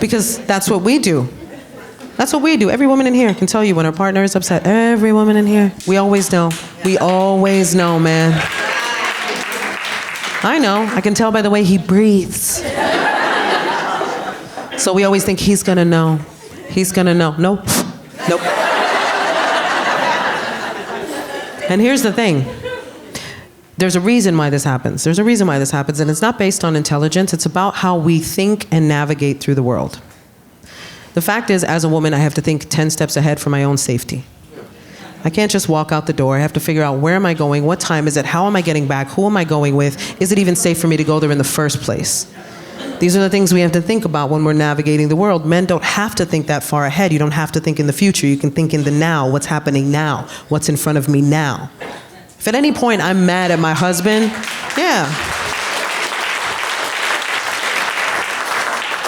Because that's what we do. That's what we do. Every woman in here can tell you when her partner is upset. Every woman in here. We always know. We always know, man. I know. I can tell by the way he breathes. So we always think he's gonna know. He's gonna know. Nope. Nope. And here's the thing. there's a reason why this happens. There's a reason why this happens, and it's not based on intelligence. It's about how we think and navigate through the world. The fact is, as a woman, I have to think 10 steps ahead for my own safety. I can't just walk out the door. I have to figure out where am I going, what time is it, how am I getting back, who am I going with, is it even safe for me to go there in the first place? These are the things we have to think about when we're navigating the world. Men don't have to think that far ahead. You don't have to think in the future. You can think in the now, what's happening now, what's in front of me now. If at any point I'm mad at my husband,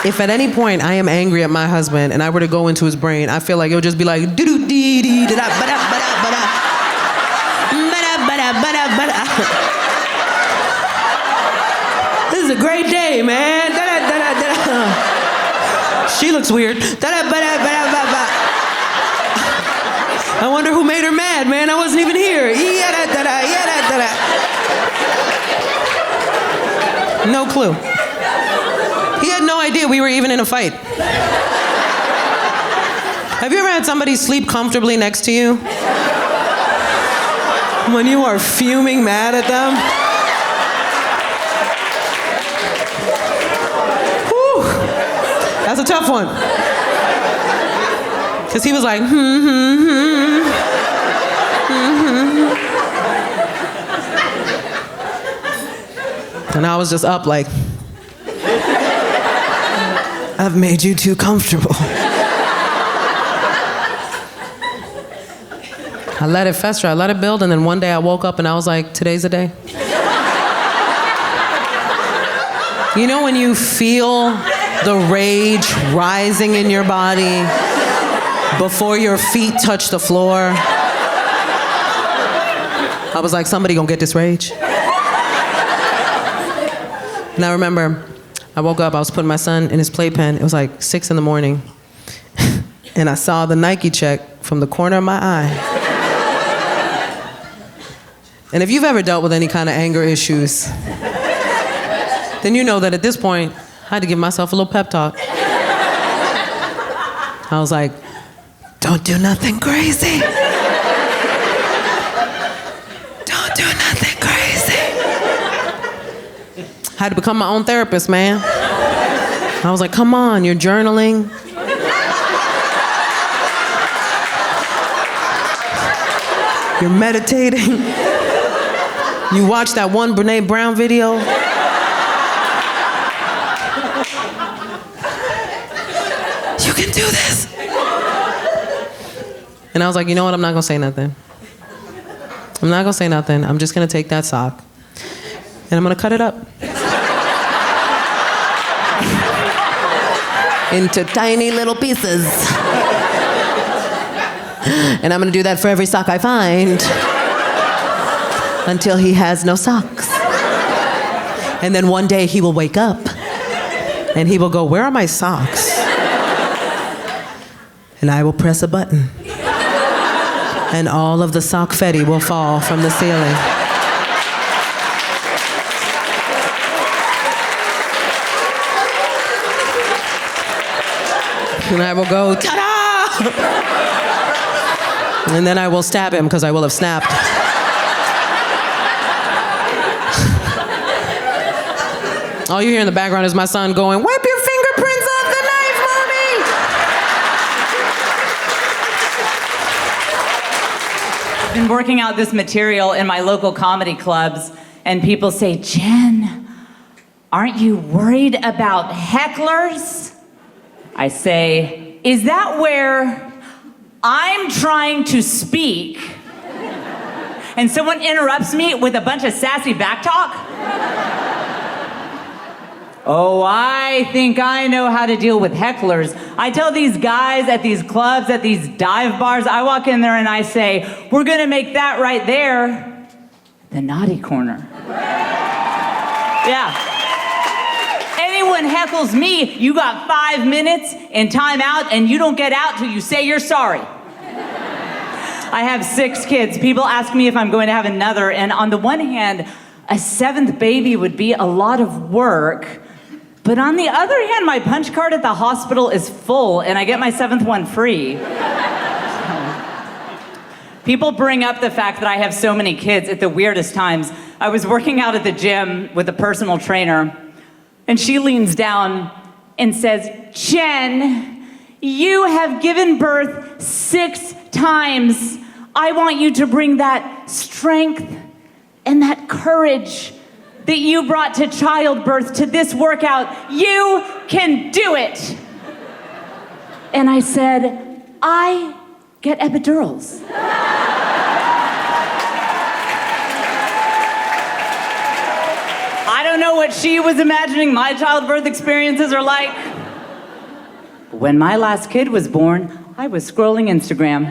if at any point I am angry at my husband and I were to go into his brain, I feel like it would just be like, this is a great day, man. She looks weird. I wonder who made her mad, man. I wasn't even here. No clue. He had no idea we were even in a fight. Have you ever had somebody sleep comfortably next to you? When you are fuming mad at them? Whew. That's a tough one. Because he was like, And I was just up like, I've made you too comfortable. I let it fester, I let it build, and then one day I woke up and I was like, today's the day. You know when you feel the rage rising in your body before your feet touch the floor? I was like, somebody gonna get this rage. And I remember, I woke up, I was putting my son in his playpen. It was like 6 a.m. And I saw the Nike check from the corner of my eye. And if you've ever dealt with any kind of anger issues, then you know that at this point, I had to give myself a little pep talk. I was like, don't do nothing crazy. Don't do nothing crazy. I had to become my own therapist, man. I was like, come on, you're journaling. You're meditating. You watch that one Brene Brown video. You can do this. And I was like, you know what? I'm not gonna say nothing. I'm not gonna say nothing. I'm just gonna take that sock and I'm gonna cut it up into tiny little pieces. And I'm gonna do that for every sock I find until he has no socks. And then one day he will wake up and he will go, where are my socks? And I will press a button and all of the sockfetti will fall from the ceiling. And I will go, ta-da! And then I will stab him because I will have snapped. All you hear in the background is my son going, wipe your fingerprints off the knife, Mommy!
I've been working out this material in my local comedy clubs, and people say, Jen, aren't you worried about hecklers? I say, is that where I'm trying to speak and someone interrupts me with a bunch of sassy backtalk? Oh, I think I know how to deal with hecklers. I tell these guys at these clubs, at these dive bars, I walk in there and I say, we're gonna make that right there the naughty corner. Yeah. Anyone heckles me, you got 5 minutes and time out, and you don't get out till you say you're sorry. I have 6 kids. People ask me if I'm going to have another, and on the one hand, a 7th baby would be a lot of work, but on the other hand, my punch card at the hospital is full, and I get my 7th one free. People bring up the fact that I have so many kids at the weirdest times. I was working out at the gym with a personal trainer, and she leans down and says, Jen, you have given birth 6 times. I want you to bring that strength and that courage that you brought to childbirth to this workout. You can do it. And I said, I get epidurals. I don't know what she was imagining my childbirth experiences are like. When my last kid was born, I was scrolling Instagram.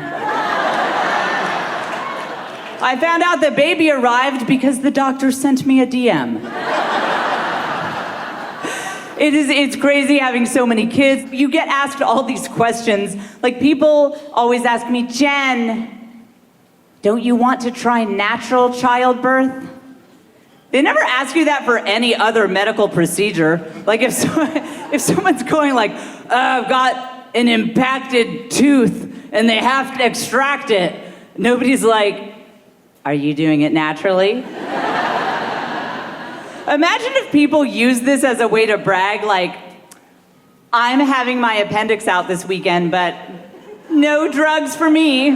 I found out the baby arrived because the doctor sent me a DM. It's crazy having so many kids. You get asked all these questions. Like, people always ask me, Jen, don't you want to try natural childbirth? They never ask you that for any other medical procedure. Like, if someone's going like, I've got an impacted tooth and they have to extract it, nobody's like, are you doing it naturally? Imagine if people use this as a way to brag, like, I'm having my appendix out this weekend, but no drugs for me.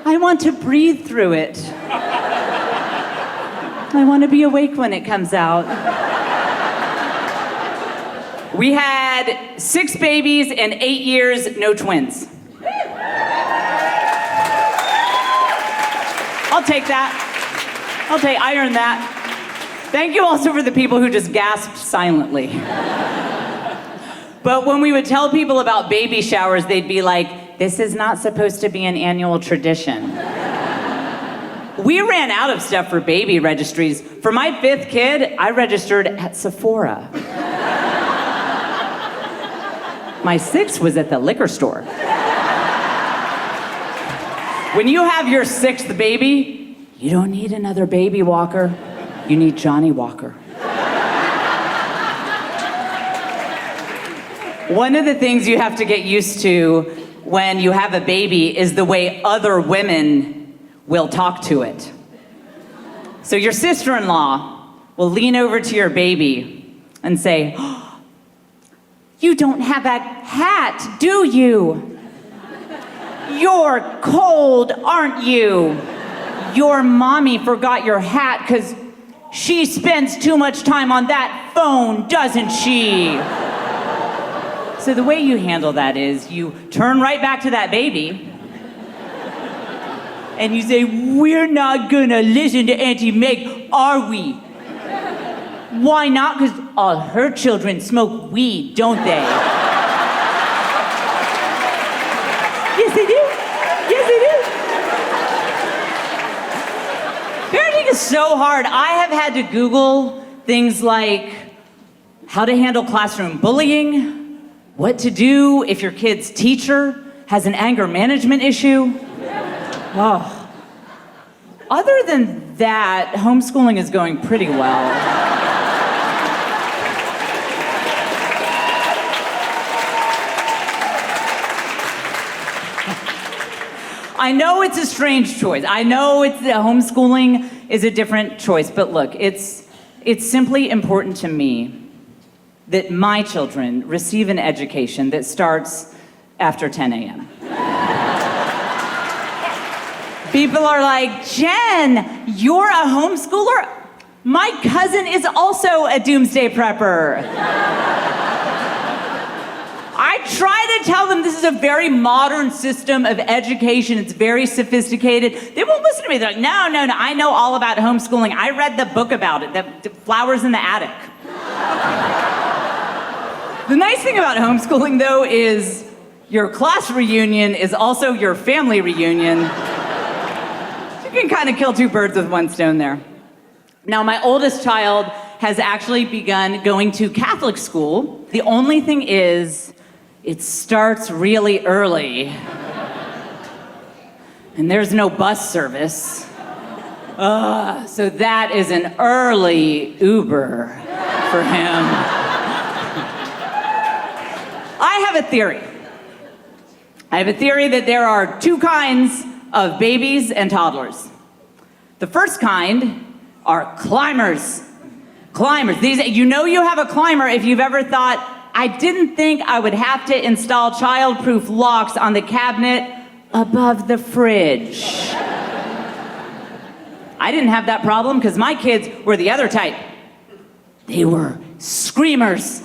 I want to breathe through it. I want to be awake when it comes out. We had 6 babies and 8 years, no twins. I'll take that. I earned that. Thank you also for the people who just gasped silently. But when we would tell people about baby showers, they'd be like, this is not supposed to be an annual tradition. We ran out of stuff for baby registries. For my 5th kid, I registered at Sephora. My 6th was at the liquor store. When you have your 6th baby, you don't need another baby walker. You need Johnny Walker. One of the things you have to get used to when you have a baby is the way other women will talk to it. So your sister-in-law will lean over to your baby and say, oh, you don't have a hat, do you? You're cold, aren't you? Your mommy forgot your hat because she spends too much time on that phone, doesn't she? So the way you handle that is you turn right back to that baby and you say, we're not gonna listen to Auntie Meg, are we? Why not? Because all her children smoke weed, don't they? Yes, they do. Yes, they do. Parenting is so hard. I have had to Google things like how to handle classroom bullying, what to do if your kid's teacher has an anger management issue. Oh. Other than that, homeschooling is going pretty well. I know it's a strange choice. I know homeschooling is a different choice, but look, it's simply important to me that my children receive an education that starts after 10 a.m. People are like, Jen, you're a homeschooler? My cousin is also a doomsday prepper. I try to tell them this is a very modern system of education. It's very sophisticated. They won't listen to me. They're like, no, I know all about homeschooling. I read the book about it, the Flowers in the Attic. The nice thing about homeschooling, though, is your class reunion is also your family reunion. You can kind of kill 2 birds with 1 stone there. Now, my oldest child has actually begun going to Catholic school. The only thing is, it starts really early. And there's no bus service. So that is an early Uber for him. I have a theory. I have a theory that there are 2 kinds of babies and toddlers. The first kind are climbers. Climbers. These, you know you have a climber if you've ever thought, I didn't think I would have to install child-proof locks on the cabinet above the fridge. I didn't have that problem because my kids were the other type. They were screamers.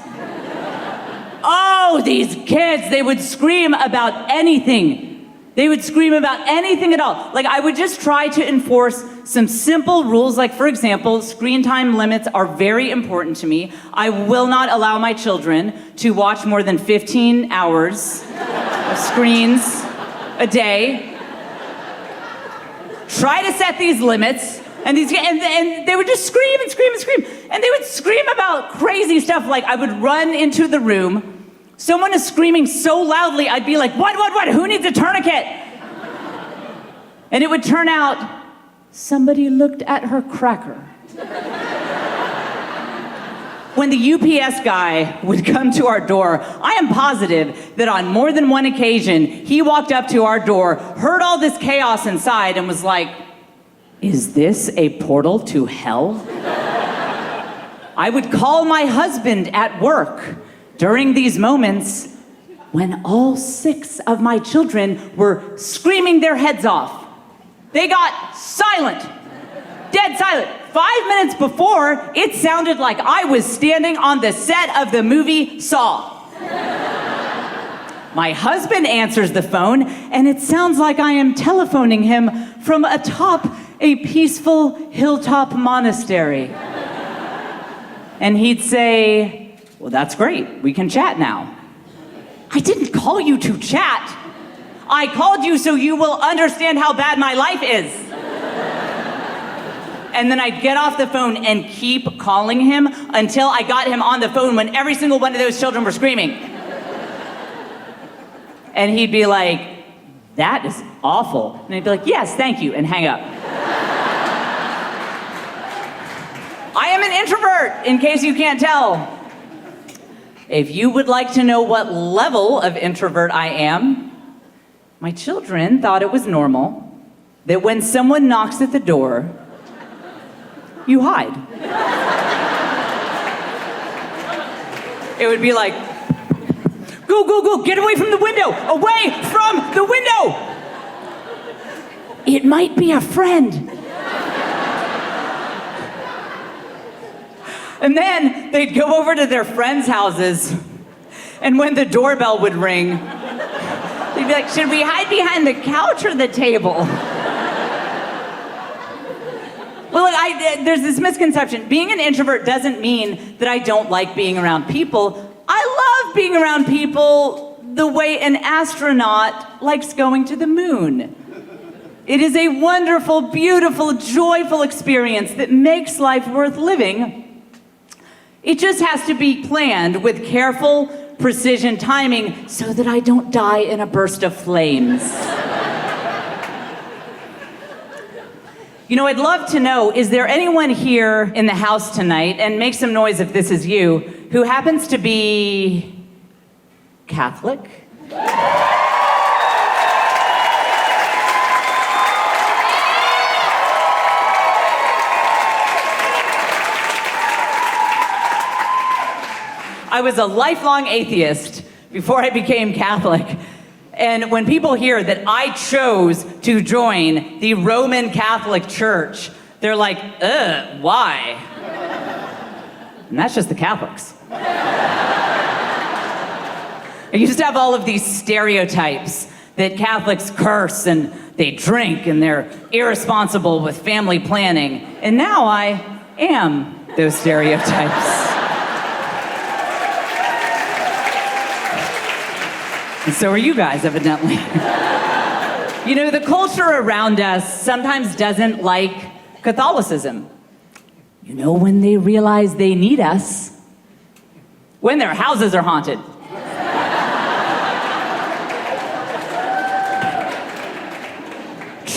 Oh, these kids, they would scream about anything. They would scream about anything at all. Like, I would just try to enforce some simple rules. Like, for example, screen time limits are very important to me. I will not allow my children to watch more than 15 hours of screens a day. Try to set these limits. And they would just scream and scream and scream. And they would scream about crazy stuff. Like, I would run into the room. Someone is screaming so loudly, I'd be like, what? Who needs a tourniquet? And it would turn out, somebody looked at her cracker. When the UPS guy would come to our door, I am positive that on more than one occasion, he walked up to our door, heard all this chaos inside, and was like, is this a portal to hell? I would call my husband at work during these moments when all 6 of my children were screaming their heads off. They got silent, dead silent. 5 minutes before, it sounded like I was standing on the set of the movie Saw. My husband answers the phone, and it sounds like I am telephoning him from atop a peaceful hilltop monastery. And he'd say, well, that's great. We can chat now. I didn't call you to chat. I called you so you will understand how bad my life is. And then I'd get off the phone and keep calling him until I got him on the phone when every single one of those children were screaming. And he'd be like, that is awful. And I'd be like, yes, thank you, and hang up. I am an introvert, in case you can't tell. If you would like to know what level of introvert I am, my children thought it was normal that when someone knocks at the door, you hide. It would be like, go, get away from the window, away from the window. It might be a friend. And then they'd go over to their friends' houses, and when the doorbell would ring, they'd be like, should we hide behind the couch or the table? Well, look, there's this misconception. Being an introvert doesn't mean that I don't like being around people. I love being around people the way an astronaut likes going to the moon. It is a wonderful, beautiful, joyful experience that makes life worth living. It just has to be planned with careful precision timing so that I don't die in a burst of flames. You know, I'd love to know, is there anyone here in the house tonight, and make some noise if this is you, who happens to be Catholic? I was a lifelong atheist before I became Catholic. And when people hear that I chose to join the Roman Catholic Church, they're like, why? And that's just the Catholics. I used to have all of these stereotypes that Catholics curse and they drink and they're irresponsible with family planning. And now I am those stereotypes. And so are you guys, evidently. You know, the culture around us sometimes doesn't like Catholicism. You know when they realize they need us? When their houses are haunted.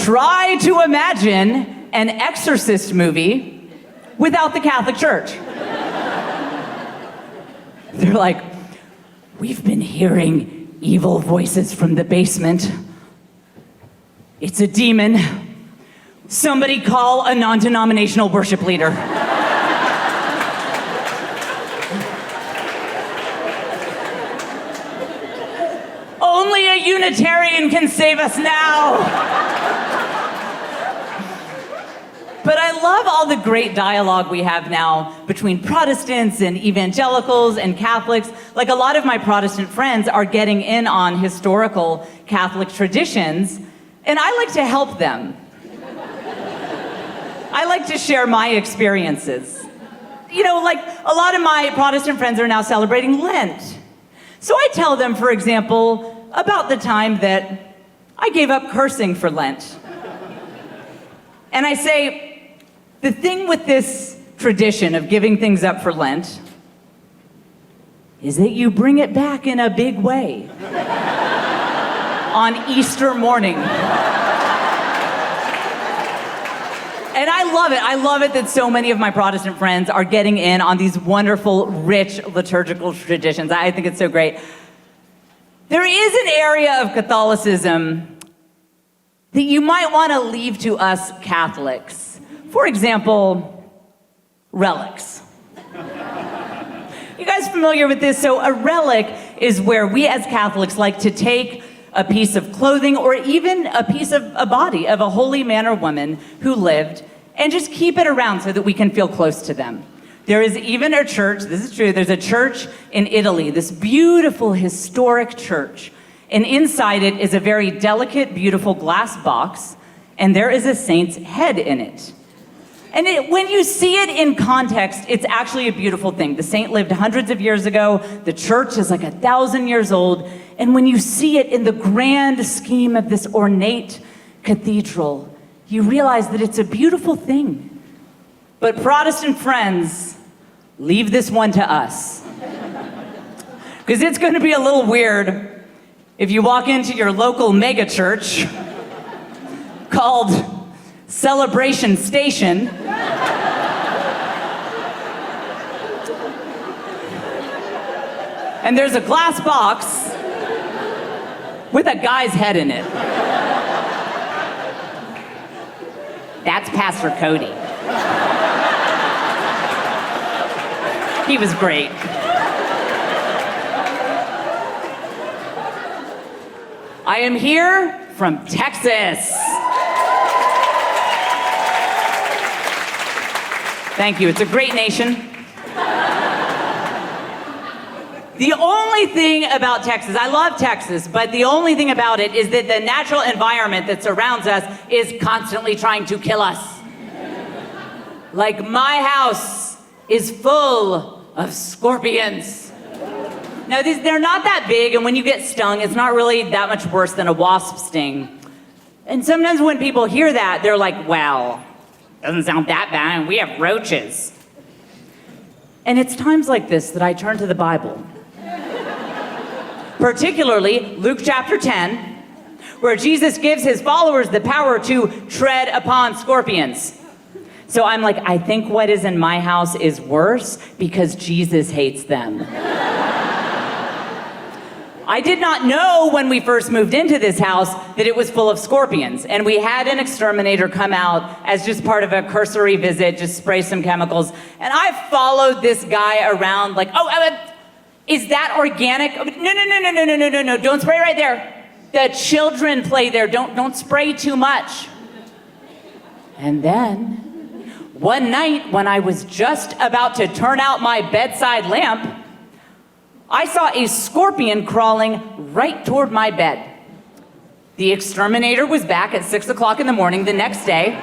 Try to imagine an Exorcist movie without the Catholic Church. They're like, we've been hearing evil voices from the basement. It's a demon. Somebody call a non-denominational worship leader. Only a Unitarian can save us now. But I love all the great dialogue we have now between Protestants and evangelicals and Catholics. Like, a lot of my Protestant friends are getting in on historical Catholic traditions, and I like to help them. I like to share my experiences. You know, like, a lot of my Protestant friends are now celebrating Lent. So I tell them, for example, about the time that I gave up cursing for Lent. And I say, the thing with this tradition of giving things up for Lent is that you bring it back in a big way on Easter morning. And I love it. I love it that so many of my Protestant friends are getting in on these wonderful, rich liturgical traditions. I think it's so great. There is an area of Catholicism that you might want to leave to us Catholics. For example, relics. You guys familiar with this? So a relic is where we as Catholics like to take a piece of clothing or even a piece of a body of a holy man or woman who lived and just keep it around so that we can feel close to them. There is even a church, this is true, there's a church in Italy, this beautiful historic church, and inside it is a very delicate, beautiful glass box, and there is a saint's head in it. And when you see it in context, it's actually a beautiful thing. The saint lived hundreds of years ago. The church is like 1,000 years old. And when you see it in the grand scheme of this ornate cathedral, you realize that it's a beautiful thing. But Protestant friends, leave this one to us. Because it's going to be a little weird if you walk into your local mega church called Celebration Station. And there's a glass box with a guy's head in it. That's Pastor Cody. He was great. I am here from Texas. Thank you. It's a great nation. The only thing about Texas, I love Texas, but the only thing about it is that the natural environment that surrounds us is constantly trying to kill us. Like, my house is full of scorpions. Now, they're not that big, and when you get stung, it's not really that much worse than a wasp sting. And sometimes when people hear that, they're like, well, doesn't sound that bad, and we have roaches. And it's times like this that I turn to the Bible. Particularly Luke chapter 10, where Jesus gives his followers the power to tread upon scorpions. So I'm like, I think what is in my house is worse because Jesus hates them. I did not know when we first moved into this house that it was full of scorpions. And we had an exterminator come out as just part of a cursory visit, just spray some chemicals. And I followed this guy around like, is that organic? No, don't spray right there. The children play there, don't spray too much. And then, one night when I was just about to turn out my bedside lamp, I saw a scorpion crawling right toward my bed. The exterminator was back at 6 o'clock in the morning the next day,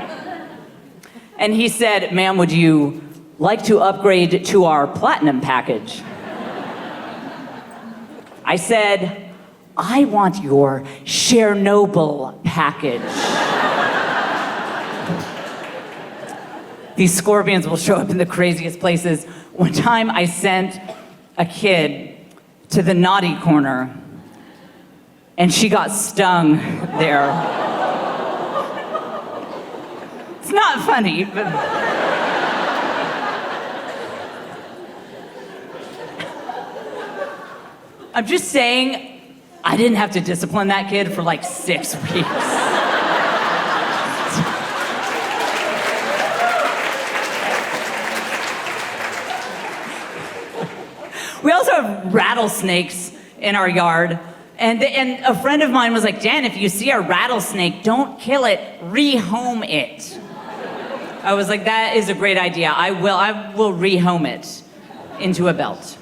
and he said, "Ma'am, would you like to upgrade to our platinum package?" I said, "I want your Chernobyl package." These scorpions will show up in the craziest places. One time I sent a kid to the naughty corner, and she got stung there. It's not funny, but... I'm just saying, I didn't have to discipline that kid for like 6 weeks. We also have rattlesnakes in our yard. And a friend of mine was like, Jen, if you see a rattlesnake, don't kill it, rehome it. I was like, that is a great idea. I will rehome it into a belt.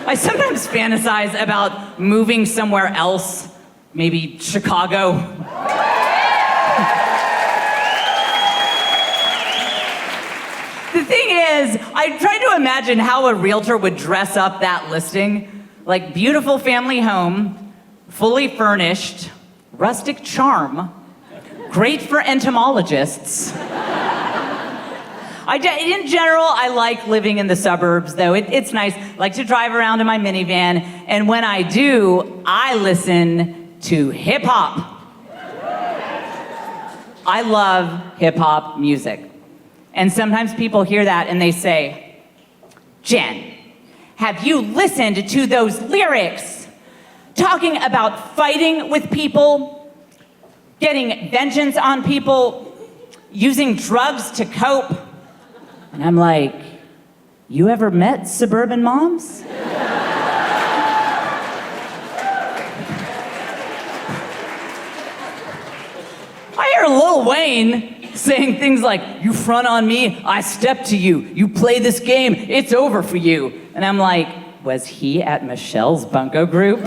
I sometimes fantasize about moving somewhere else, maybe Chicago. The thing is, I try to imagine how a realtor would dress up that listing. Like, beautiful family home, fully furnished, rustic charm, great for entomologists. In general, I like living in the suburbs, though. It's nice. I like to drive around in my minivan, and when I do, I listen to hip hop. I love hip hop music. And sometimes people hear that and they say, Jen, have you listened to those lyrics talking about fighting with people, getting vengeance on people, using drugs to cope? And I'm like, you ever met suburban moms? I hear Lil Wayne saying things like, you front on me, I step to you. You play this game, it's over for you. And I'm like, was he at Michelle's bunco group?